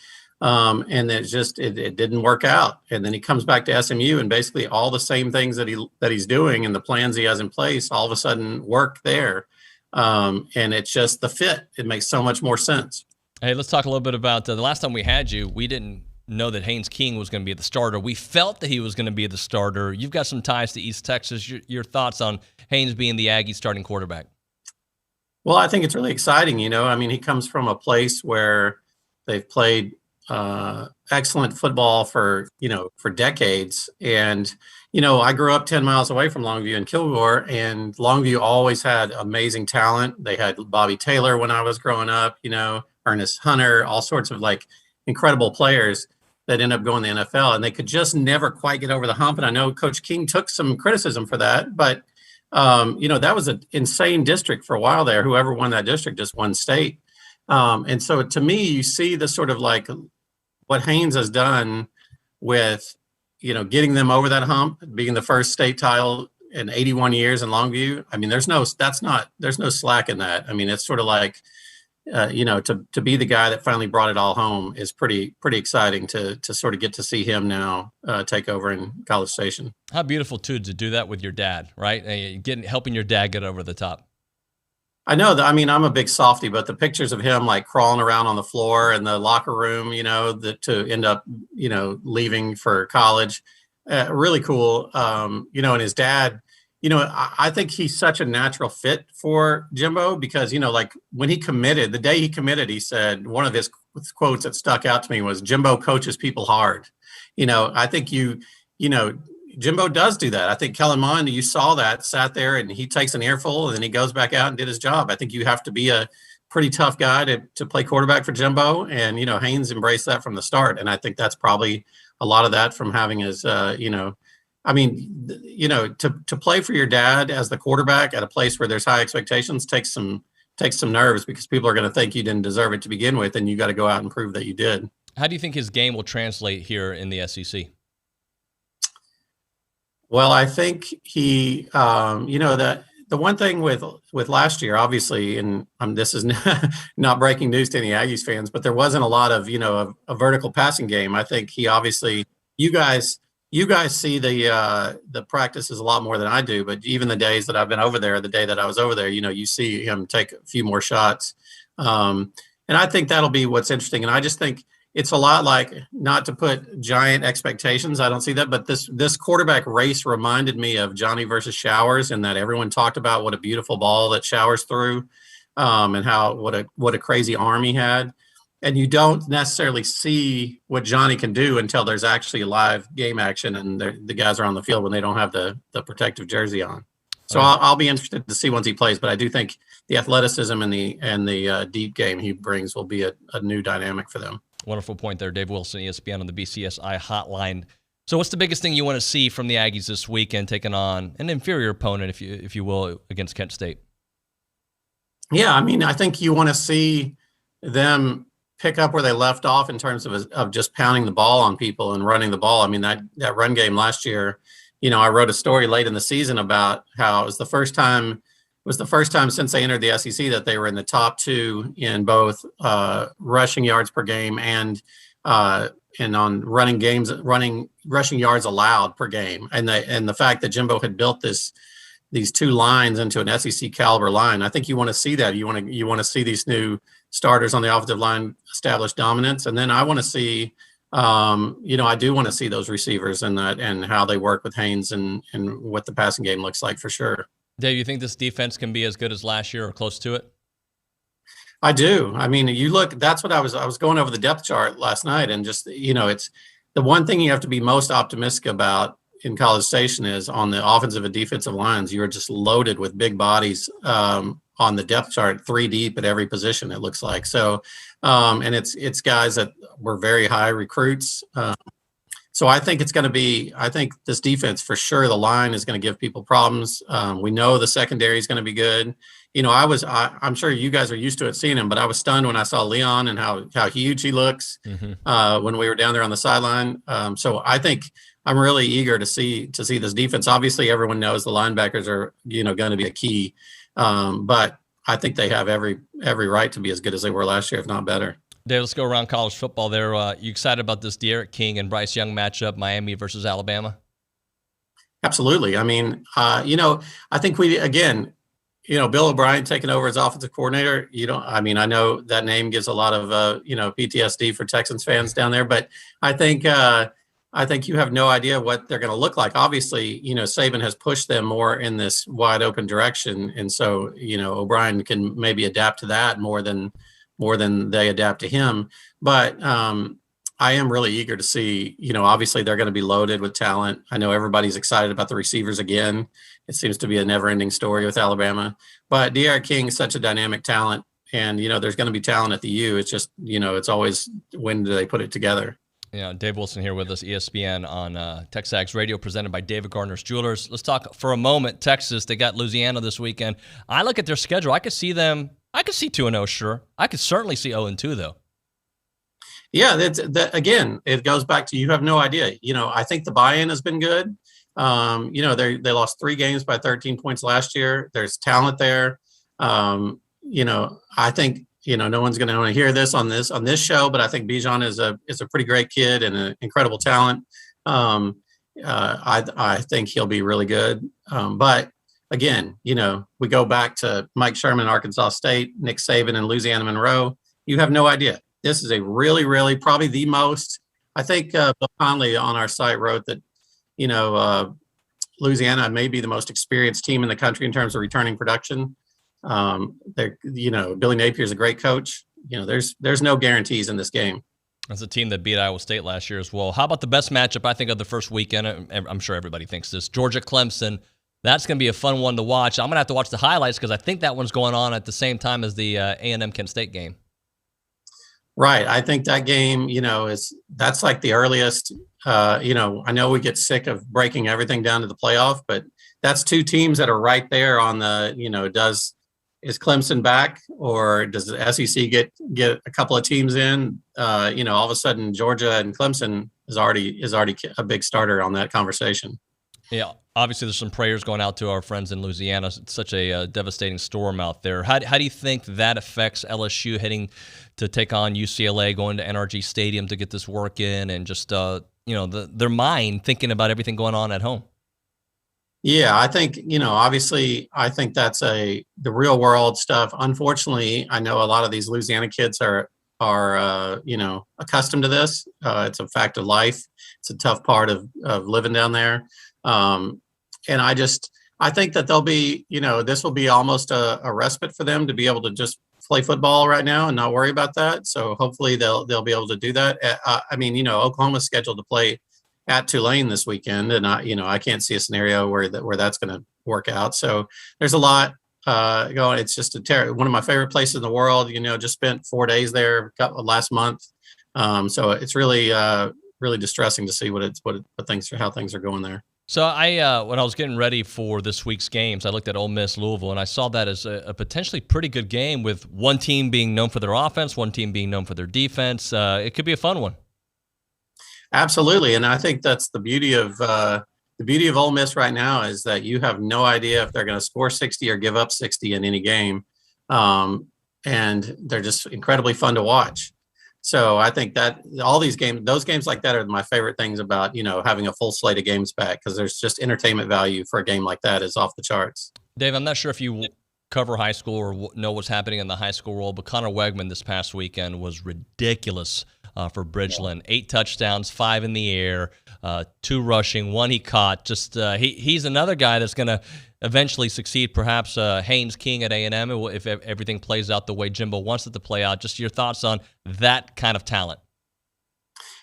and it didn't work out. And then he comes back to SMU, and basically all the same things that he's doing and the plans he has in place all of a sudden work there. And it's just the fit. It makes so much more sense. Hey, let's talk a little bit about the last time we had you. We didn't know that Haynes King was going to be the starter. We felt that he was going to be the starter. You've got some ties to East Texas. Your thoughts on Haynes being the Aggie starting quarterback? Well, I think it's really exciting. He comes from a place where they've played excellent football for decades. And, I grew up 10 miles away from Longview and Kilgore, and Longview always had amazing talent. They had Bobby Taylor when I was growing up, Ernest Hunter, all sorts of incredible players that end up going to the NFL, and they could just never quite get over the hump. And I know Coach King took some criticism for that, but that was an insane district for a while there. Whoever won that district just won state. And so to me, you see the sort of what Haynes has done with, getting them over that hump, being the first state title in 81 years in Longview. I mean, there's no slack in that. I mean, it's sort of like, to be the guy that finally brought it all home is pretty exciting to sort of get to see him now take over in College Station. How beautiful too to do that with your dad, right? Helping your dad get over the top. I know that. I mean, I'm a big softie, but the pictures of him like crawling around on the floor in the locker room, to end up, leaving for college, really cool. And his dad, I think he's such a natural fit for Jimbo because, like when he committed, the day he committed, he said, one of his quotes that stuck out to me was, Jimbo coaches people hard. I think Jimbo does do that. I think Kellen Mond, you saw that, sat there and he takes an earful and then he goes back out and did his job. I think you have to be a pretty tough guy to play quarterback for Jimbo. And, Haynes embraced that from the start. And I think that's probably a lot of that from having his, to play for your dad as the quarterback at a place where there's high expectations takes some nerves because people are going to think you didn't deserve it to begin with. And you got to go out and prove that you did. How do you think his game will translate here in the SEC? Well, I think he, the one thing with last year, obviously, and this is not breaking news to any Aggies fans, but there wasn't a lot of, a vertical passing game. I think he obviously, you guys see the practices a lot more than I do, but even the days that I've been over there, the day that I was over there, you see him take a few more shots. And I think that'll be what's interesting. And I just think it's a lot like, not to put giant expectations, I don't see that, but this quarterback race reminded me of Johnny versus Showers, and that everyone talked about what a beautiful ball that Showers threw, and what a crazy arm he had. And you don't necessarily see what Johnny can do until there's actually a live game action and the guys are on the field when they don't have the protective jersey on. So I'll be interested to see once he plays, but I do think the athleticism and the deep game he brings will be a new dynamic for them. Wonderful point there, Dave Wilson, ESPN on the BCSI hotline. So what's the biggest thing you want to see from the Aggies this weekend, taking on an inferior opponent, if you will, against Kent State? Yeah, I mean, I think you want to see them pick up where they left off in terms of just pounding the ball on people and running the ball. I mean, that run game last year, I wrote a story late in the season about how it was the first time since they entered the SEC that they were in the top two in both rushing yards per game and on rushing yards allowed per game. And the fact that Jimbo had built these two lines into an SEC caliber line, I think you want to see that. You want to see these new starters on the offensive line establish dominance, and then I want to see, I do want to see those receivers and how they work with Haynes and what the passing game looks like for sure. Dave, you think this defense can be as good as last year or close to it? I do. I mean, you look, that's what I was going over the depth chart last night, and just, it's the one thing you have to be most optimistic about in College Station is on the offensive and defensive lines, you're just loaded with big bodies on the depth chart, 3 deep at every position, it looks like. So, and it's guys that were very high recruits. So I think I think this defense for sure, the line is going to give people problems. We know the secondary is going to be good. I'm sure you guys are used to it seeing him, but I was stunned when I saw Leon and how huge he looks when we were down there on the sideline. So I think I'm really eager to see this defense. Obviously, everyone knows the linebackers are, going to be a key. But I think they have every right to be as good as they were last year, if not better. Dave, let's go around college football there. You excited about this De'Aaron King and Bryce Young matchup, Miami versus Alabama? Absolutely. I mean, I think Bill O'Brien taking over as offensive coordinator, I know that name gives a lot of, PTSD for Texans fans down there, but I think you have no idea what they're going to look like. Obviously, Saban has pushed them more in this wide open direction. And so, O'Brien can maybe adapt to that more than they adapt to him. But I am really eager to see, obviously they're going to be loaded with talent. I know everybody's excited about the receivers again. It seems to be a never ending story with Alabama, but De'Aaron King is such a dynamic talent, and, there's going to be talent at the U. It's just, it's always, when do they put it together? Dave Wilson here with us, ESPN on TexAgs Radio, presented by David Gardner's Jewelers. Let's talk for a moment. Texas, they got Louisiana this weekend. I look at their schedule. I could see 2-0, sure. I could certainly see 0-2, though. Yeah, again, it goes back to you have no idea. I think the buy-in has been good. They lost 3 games by 13 points last year. There's talent there. I think no one's going to want to hear this on this show, but I think Bijan is a pretty great kid and an incredible talent. I think he'll be really good. But again, we go back to Mike Sherman, Arkansas State, Nick Saban, and Louisiana Monroe. You have no idea. This is a really, really probably the most. I think Bill Conley on our site wrote that Louisiana may be the most experienced team in the country in terms of returning production. Billy Napier is a great coach. There's no guarantees in this game. That's a team that beat Iowa State last year as well. How about the best matchup, I think, of the first weekend? I'm sure everybody thinks this. Georgia-Clemson. That's going to be a fun one to watch. I'm going to have to watch the highlights because I think that one's going on at the same time as the A&M Kent State game. Right. I think that game, that's like the earliest, I know we get sick of breaking everything down to the playoff, but that's 2 teams that are right there on the, is Clemson back or does the SEC get a couple of teams in? All of a sudden Georgia and Clemson is already a big starter on that conversation. Yeah. Obviously, there's some prayers going out to our friends in Louisiana. It's such a devastating storm out there. How do you think that affects LSU heading to take on UCLA, going to NRG Stadium to get this work in, and just their mind thinking about everything going on at home? Yeah, I think obviously, I think that's the real world stuff. Unfortunately, I know a lot of these Louisiana kids are accustomed to this. It's a fact of life. It's a tough part of living down there. And I think that they'll be, this will be almost a respite for them to be able to just play football right now and not worry about that. So hopefully they'll be able to do that. Oklahoma's scheduled to play at Tulane this weekend, and I can't see a scenario where that's going to work out. So there's a lot going. It's just one of my favorite places in the world. Just spent 4 days there last month. So it's really really distressing to see how things are going there. So when I was getting ready for this week's games, I looked at Ole Miss Louisville, and I saw that as a potentially pretty good game with one team being known for their offense, one team being known for their defense. It could be a fun one. Absolutely, and I think that's the beauty of Ole Miss right now is that you have no idea if they're going to score 60 or give up 60 in any game, and they're just incredibly fun to watch. So I think that those games like that are my favorite things about, having a full slate of games back, because there's just entertainment value for a game like that is off the charts. Dave, I'm not sure if you cover high school or know what's happening in the high school world, but Connor Wegman this past weekend was ridiculous for Bridgeland. 8 touchdowns, 5 in the air, 2 rushing, 1 he caught. Just he's another guy that's going to eventually succeed, perhaps Haynes King at A&M, if everything plays out the way Jimbo wants it to play out. Just your thoughts on that kind of talent.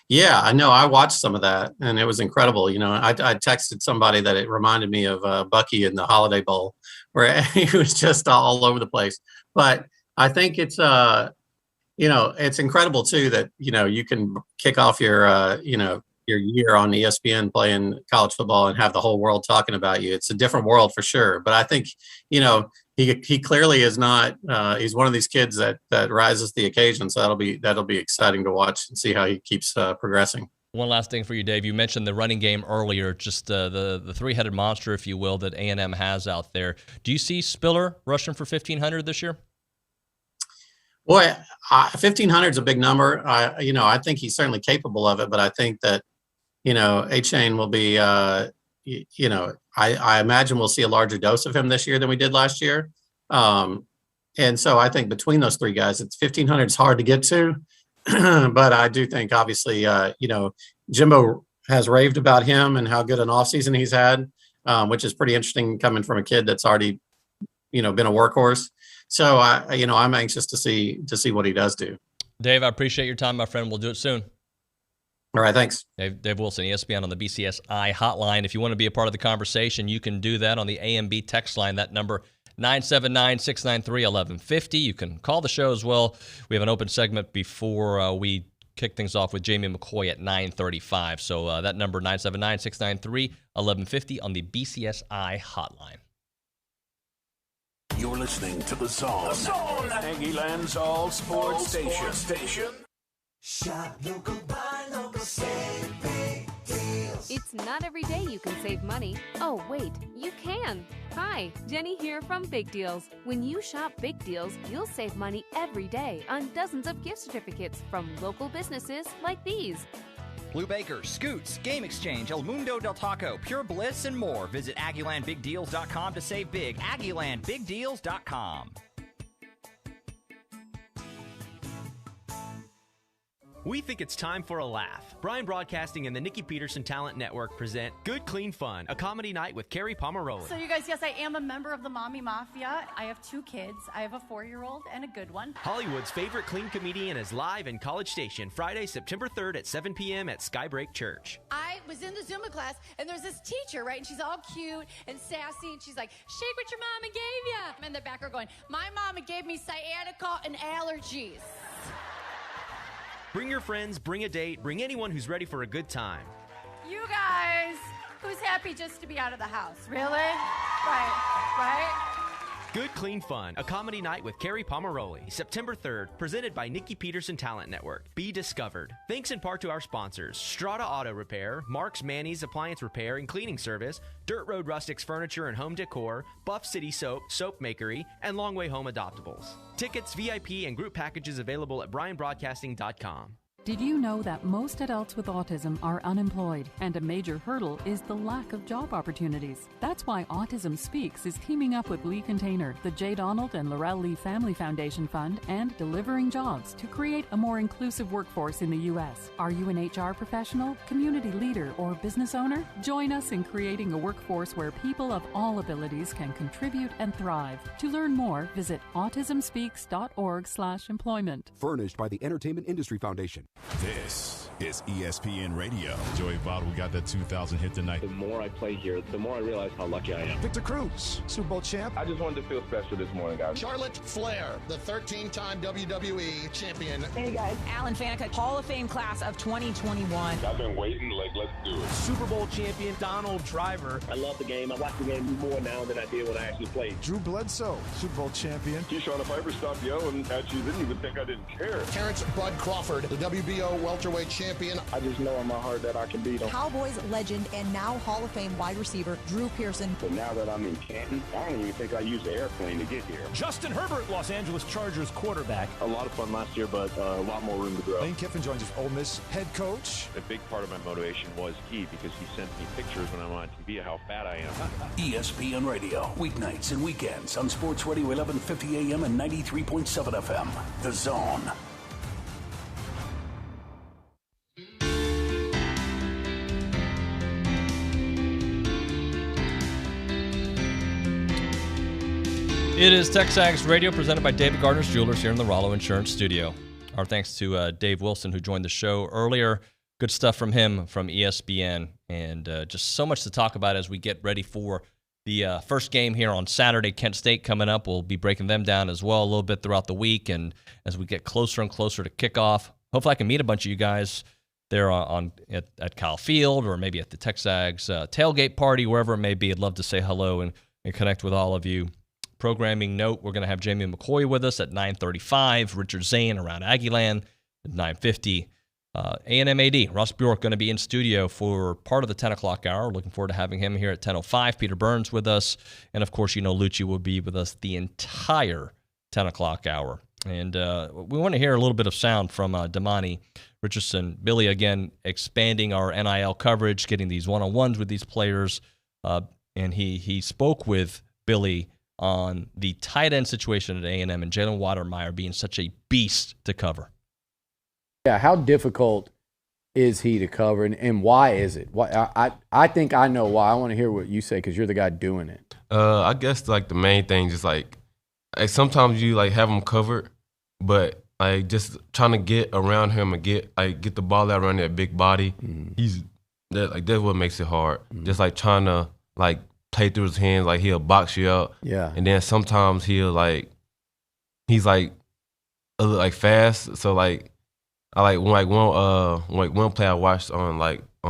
Yeah, I know. I watched some of that, and it was incredible. I texted somebody that it reminded me of Bucky in the Holiday Bowl, where he was just all over the place. But I think it's it's incredible too that you can kick off your year on ESPN playing college football and have the whole world talking about you. It's a different world for sure. But I think he clearly is not. He's one of these kids that rises to the occasion. So that'll be exciting to watch and see how he keeps progressing. One last thing for you, Dave. You mentioned the running game earlier, just the three-headed monster, if you will, that A&M has out there. Do you see Spiller rushing for 1,500 this year? Boy, 1,500 is a big number. I think he's certainly capable of it, but I think that, A-Chain will be, I imagine we'll see a larger dose of him this year than we did last year. And so I think between those 3 guys, 1,500 is hard to get to. But I do think, obviously, Jimbo has raved about him and how good an offseason he's had, which is pretty interesting coming from a kid that's already, been a workhorse. So I'm anxious to see what he does do. Dave, I appreciate your time, my friend. We'll do it soon. All right, thanks. Dave Wilson, ESPN on the BCSI hotline. If you want to be a part of the conversation, you can do that on the AMB text line. That number 979-693-1150. You can call the show as well. We have an open segment before we kick things off with Jamie McCoy at 9:35. So that number 979-693-1150 on the BCSI hotline. You're listening to The Zone. Aggieland's all sports station. Shop local, buy local, save big deals. It's not every day you can save money. Oh, wait, you can. Hi, Jenny here from Big Deals. When you shop Big Deals, you'll save money every day on dozens of gift certificates from local businesses like these. Blue Baker, Scoots, Game Exchange, El Mundo del Taco, Pure Bliss, and more. Visit AggielandBigDeals.com to save big. AggielandBigDeals.com. We think it's time for a laugh. Bryan Broadcasting and the Nikki Peterson Talent Network present Good Clean Fun, a comedy night with Carrie Pomeroli. So you guys, yes, I am a member of the Mommy Mafia. I have 2 kids. I have a 4-year-old and a good one. Hollywood's favorite clean comedian is live in College Station Friday, September 3rd at 7 p.m. at Skybreak Church. I was in the Zumba class, and there's this teacher, right? And she's all cute and sassy, and she's like, shake what your mama gave you. I'm in the back, going, my mama gave me sciatica and allergies. Bring your friends, bring a date, bring anyone who's ready for a good time. You guys, who's happy just to be out of the house? Really? Right? Good Clean Fun, a comedy night with Carrie Pomeroli, September 3rd, presented by Nikki Peterson Talent Network. Be discovered. Thanks in part to our sponsors, Strata Auto Repair, Mark's Manny's Appliance Repair and Cleaning Service, Dirt Road Rustics Furniture and Home Decor, Buff City Soap, Soap Makery, and Longway Home Adoptables. Tickets, VIP, and group packages available at BryanBroadcasting.com. Did you know that most adults with autism are unemployed, and a major hurdle is the lack of job opportunities? That's why Autism Speaks is teaming up with Lee Container, the J. Donald and Laurel Lee Family Foundation Fund, and Delivering Jobs to create a more inclusive workforce in the U.S. Are you an HR professional, community leader, or business owner? Join us in creating a workforce where people of all abilities can contribute and thrive. To learn more, visit autismspeaks.org/employment. Furnished by the Entertainment Industry Foundation. This is ESPN Radio. Joey Votto, we got that 2,000 hit tonight. The more I play here, the more I realize how lucky I am. Victor Cruz, Super Bowl champ. I just wanted to feel special this morning, guys. Charlotte Flair, the 13-time WWE champion. Hey, guys. Alan Faneca, Hall of Fame class of 2021. I've been waiting, let's do it. Super Bowl champion Donald Driver. I love the game. I watch the game more now than I did when I actually played. Drew Bledsoe, Super Bowl champion. Keyshawn, if I ever stopped yelling at you, then you would think I didn't care. Terrence Bud Crawford, the WBO welterweight champion. I just know in my heart that I can beat him. Cowboys legend and now Hall of Fame wide receiver Drew Pearson. But now that I'm in Canton, I don't even think I used the airplane to get here. Justin Herbert, Los Angeles Chargers quarterback. A lot of fun last year, but a lot more room to grow. Lane Kiffin joins us, Ole Miss head coach. A big part of my motivation was he, because he sent me pictures when I'm on TV of how fat I am. ESPN Radio, weeknights and weekends on Sports Radio 1150 AM and 93.7 FM. The Zone. It is TexAgs Radio, presented by David Gardner's Jewelers here in the Rollo Insurance Studio. Our thanks to Dave Wilson, who joined the show earlier. Good stuff from him from ESPN, and just so much to talk about as we get ready for the first game here on Saturday. Kent State coming up. We'll be breaking them down as well a little bit throughout the week, and as we get closer and closer to kickoff, hopefully I can meet a bunch of you guys there at Kyle Field, or maybe at the TexAgs tailgate party, wherever it may be. I'd love to say hello and connect with all of you. Programming note, we're going to have Jamie McCoy with us at 9:35, Richard Zane around Aggieland at 9:50. A&M AD, Russ Bjork, going to be in studio for part of the 10 o'clock hour. Looking forward to having him here at 10:05. Peter Burns with us. And, of course, Liucci will be with us the entire 10 o'clock hour. And we want to hear a little bit of sound from Damani Richardson. Billy, again, expanding our NIL coverage, getting these one-on-ones with these players. And he spoke with Billy on the tight end situation at A&M and Jalen Watermeyer being such a beast to cover. Yeah, how difficult is he to cover, and why is it? I think I know why. I want to hear what you say because you're the guy doing it. I guess like the main thing, just like sometimes you like have him covered, but like just trying to get around him and get the ball out around that big body. Mm-hmm. That's what makes it hard. Mm-hmm. Just like trying to like play through his hands, like he'll box you up. Yeah. And then sometimes he's like a little like fast. So like I like one play I watched on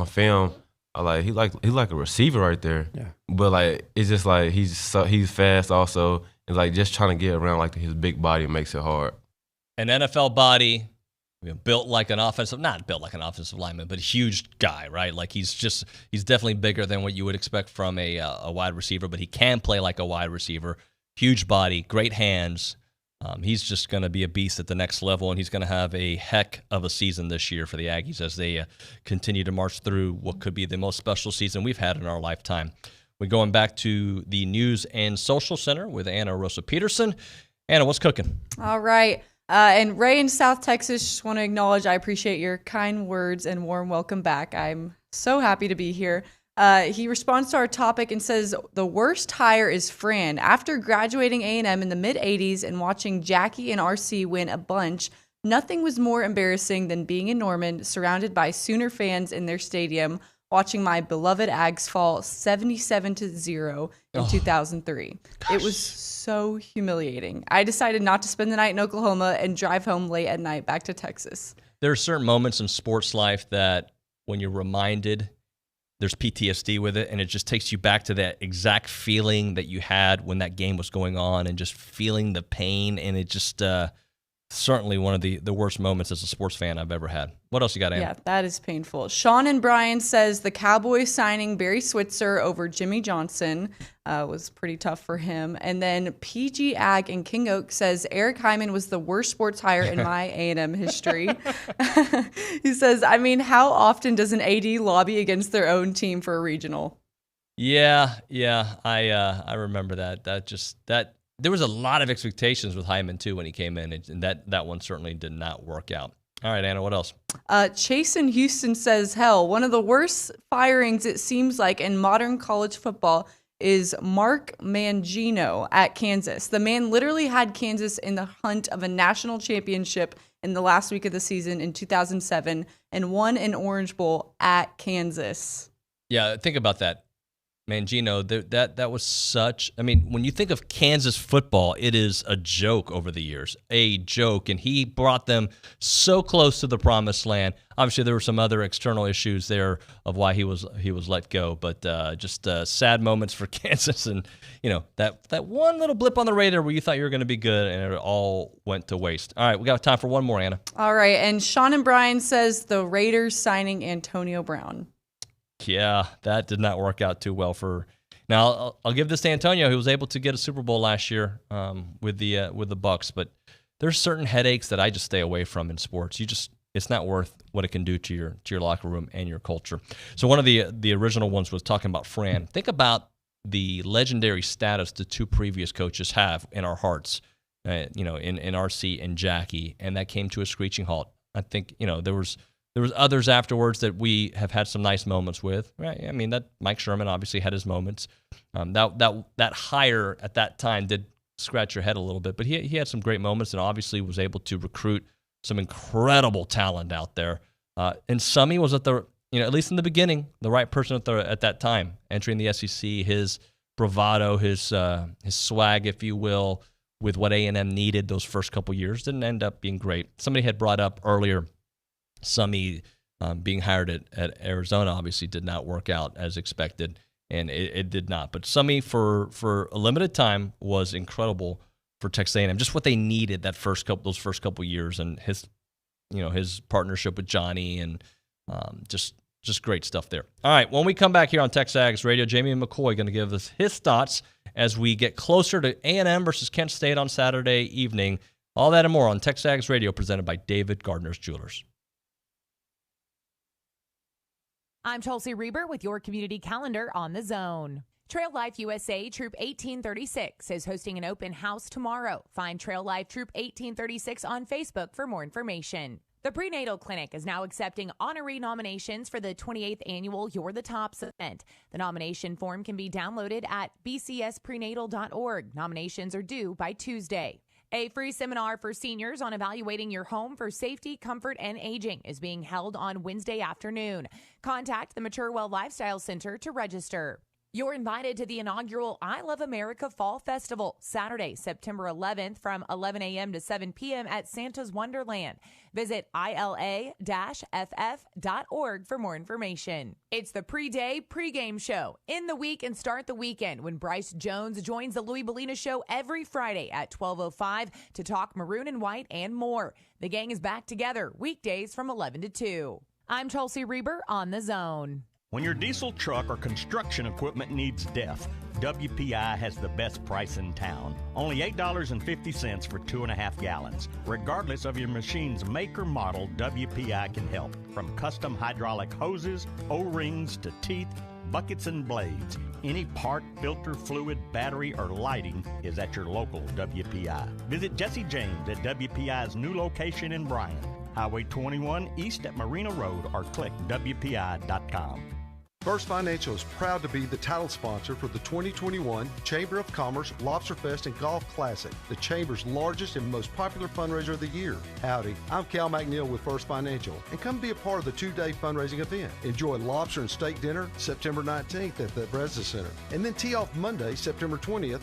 film, he's like a receiver right there. Yeah. But like it's just like he's fast also, and like just trying to get around like his big body makes it hard. An NFL body built like an offensive, not built like an offensive lineman, but a huge guy, right? Like he's definitely bigger than what you would expect from a wide receiver, but he can play like a wide receiver. Huge body, great hands. He's just going to be a beast at the next level, and he's going to have a heck of a season this year for the Aggies as they continue to march through what could be the most special season we've had in our lifetime. We're going back to the News and Social Center with Anna Rosa Peterson. Anna, what's cooking? All right. And Ray in South Texas, just want to acknowledge I appreciate your kind words and warm welcome back. I'm so happy to be here. He responds to our topic and says, the worst hire is Fran. After graduating A&M in the mid-'80s and watching Jackie and RC win a bunch, nothing was more embarrassing than being in Norman, surrounded by Sooner fans in their stadium, watching my beloved Ags fall 77-0 in 2003. Gosh. It was so humiliating. I decided not to spend the night in Oklahoma and drive home late at night back to Texas. There are certain moments in sports life that when you're reminded, there's PTSD with it, and it just takes you back to that exact feeling that you had when that game was going on and just feeling the pain, and it just certainly one of the worst moments as a sports fan I've ever had. What else you got, Anna? Yeah, that is painful. Sean and Brian says the Cowboys signing Barry Switzer over Jimmy Johnson was pretty tough for him. And then PG Ag in King Oak says Eric Hyman was the worst sports hire in my A&M history. He says, I mean, how often does an AD lobby against their own team for a regional? Yeah, I remember that. That there was a lot of expectations with Hyman too when he came in, and that one certainly did not work out. All right, Anna, what else? Chase in Houston says, hell, one of the worst firings it seems like in modern college football is Mark Mangino at Kansas. The man literally had Kansas in the hunt of a national championship in the last week of the season in 2007 and won an Orange Bowl at Kansas. Yeah, think about that. Mangino, that was such, I mean, when you think of Kansas football, it is a joke over the years, a joke, and he brought them so close to the promised land. Obviously, there were some other external issues there of why he was let go, but just sad moments for Kansas, and that one little blip on the radar where you thought you were going to be good, and it all went to waste. All right, we got time for one more, Anna. All right, and Sean and Brian says the Raiders signing Antonio Brown. Yeah, that did not work out too well for. Now I'll give this to Antonio, who was able to get a Super Bowl last year with the Bucs. But there's certain headaches that I just stay away from in sports. It's not worth what it can do to your locker room and your culture. So one of the original ones was talking about Fran. Think about the legendary status the two previous coaches have in our hearts. In RC and Jackie, and that came to a screeching halt. I think there was others afterwards that we have had some nice moments with, right? I mean, that Mike Sherman obviously had his moments. That hire at that time did scratch your head a little bit, but he had some great moments and obviously was able to recruit some incredible talent out there. And Summy was at at least in the beginning, the right person at that time, entering the SEC. His bravado, his swag, if you will, with what A&M needed those first couple years didn't end up being great. Somebody had brought up earlier, Summy being hired at Arizona obviously did not work out as expected, and it did not. But Summy for a limited time was incredible for Texas A&M. Just what they needed those first couple years, and his partnership with Johnny, and just great stuff there. All right, when we come back here on TexAgs Radio, Jamie McCoy going to give us his thoughts as we get closer to A&M versus Kent State on Saturday evening. All that and more on TexAgs Radio, presented by David Gardner's Jewelers. I'm Chelsea Reber with your community calendar on the Zone. Trail Life USA Troop 1836 is hosting an open house tomorrow. Find Trail Life Troop 1836 on Facebook for more information. The Prenatal Clinic is now accepting honoree nominations for the 28th annual You're the Tops event. The nomination form can be downloaded at bcsprenatal.org. Nominations are due by Tuesday. A free seminar for seniors on evaluating your home for safety, comfort, and aging is being held on Wednesday afternoon. Contact the Mature Well Lifestyle Center to register. You're invited to the inaugural I Love America Fall Festival, Saturday, September 11th from 11 a.m. to 7 p.m. at Santa's Wonderland. Visit ILA-FF.org for more information. It's the pre-day, pre-game show. End the week and start the weekend when Bryce Jones joins the Louis Bellina Show every Friday at 12:05 to talk maroon and white and more. The gang is back together weekdays from 11 to 2. I'm Chelsea Reber on The Zone. When your diesel truck or construction equipment needs DEF, WPI has the best price in town. Only $8.50 for 2.5 gallons. Regardless of your machine's make or model, WPI can help. From custom hydraulic hoses, O-rings to teeth, buckets and blades. Any part, filter, fluid, battery, or lighting is at your local WPI. Visit Jesse James at WPI's new location in Bryan, Highway 21 east at Marina Road, or click WPI.com. First Financial is proud to be the title sponsor for the 2021 Chamber of Commerce Lobster Fest and Golf Classic, the Chamber's largest and most popular fundraiser of the year. Howdy, I'm Cal McNeil with First Financial, and come be a part of the two-day fundraising event. Enjoy lobster and steak dinner September 19th at the Bresda Center, and then tee off Monday, September 20th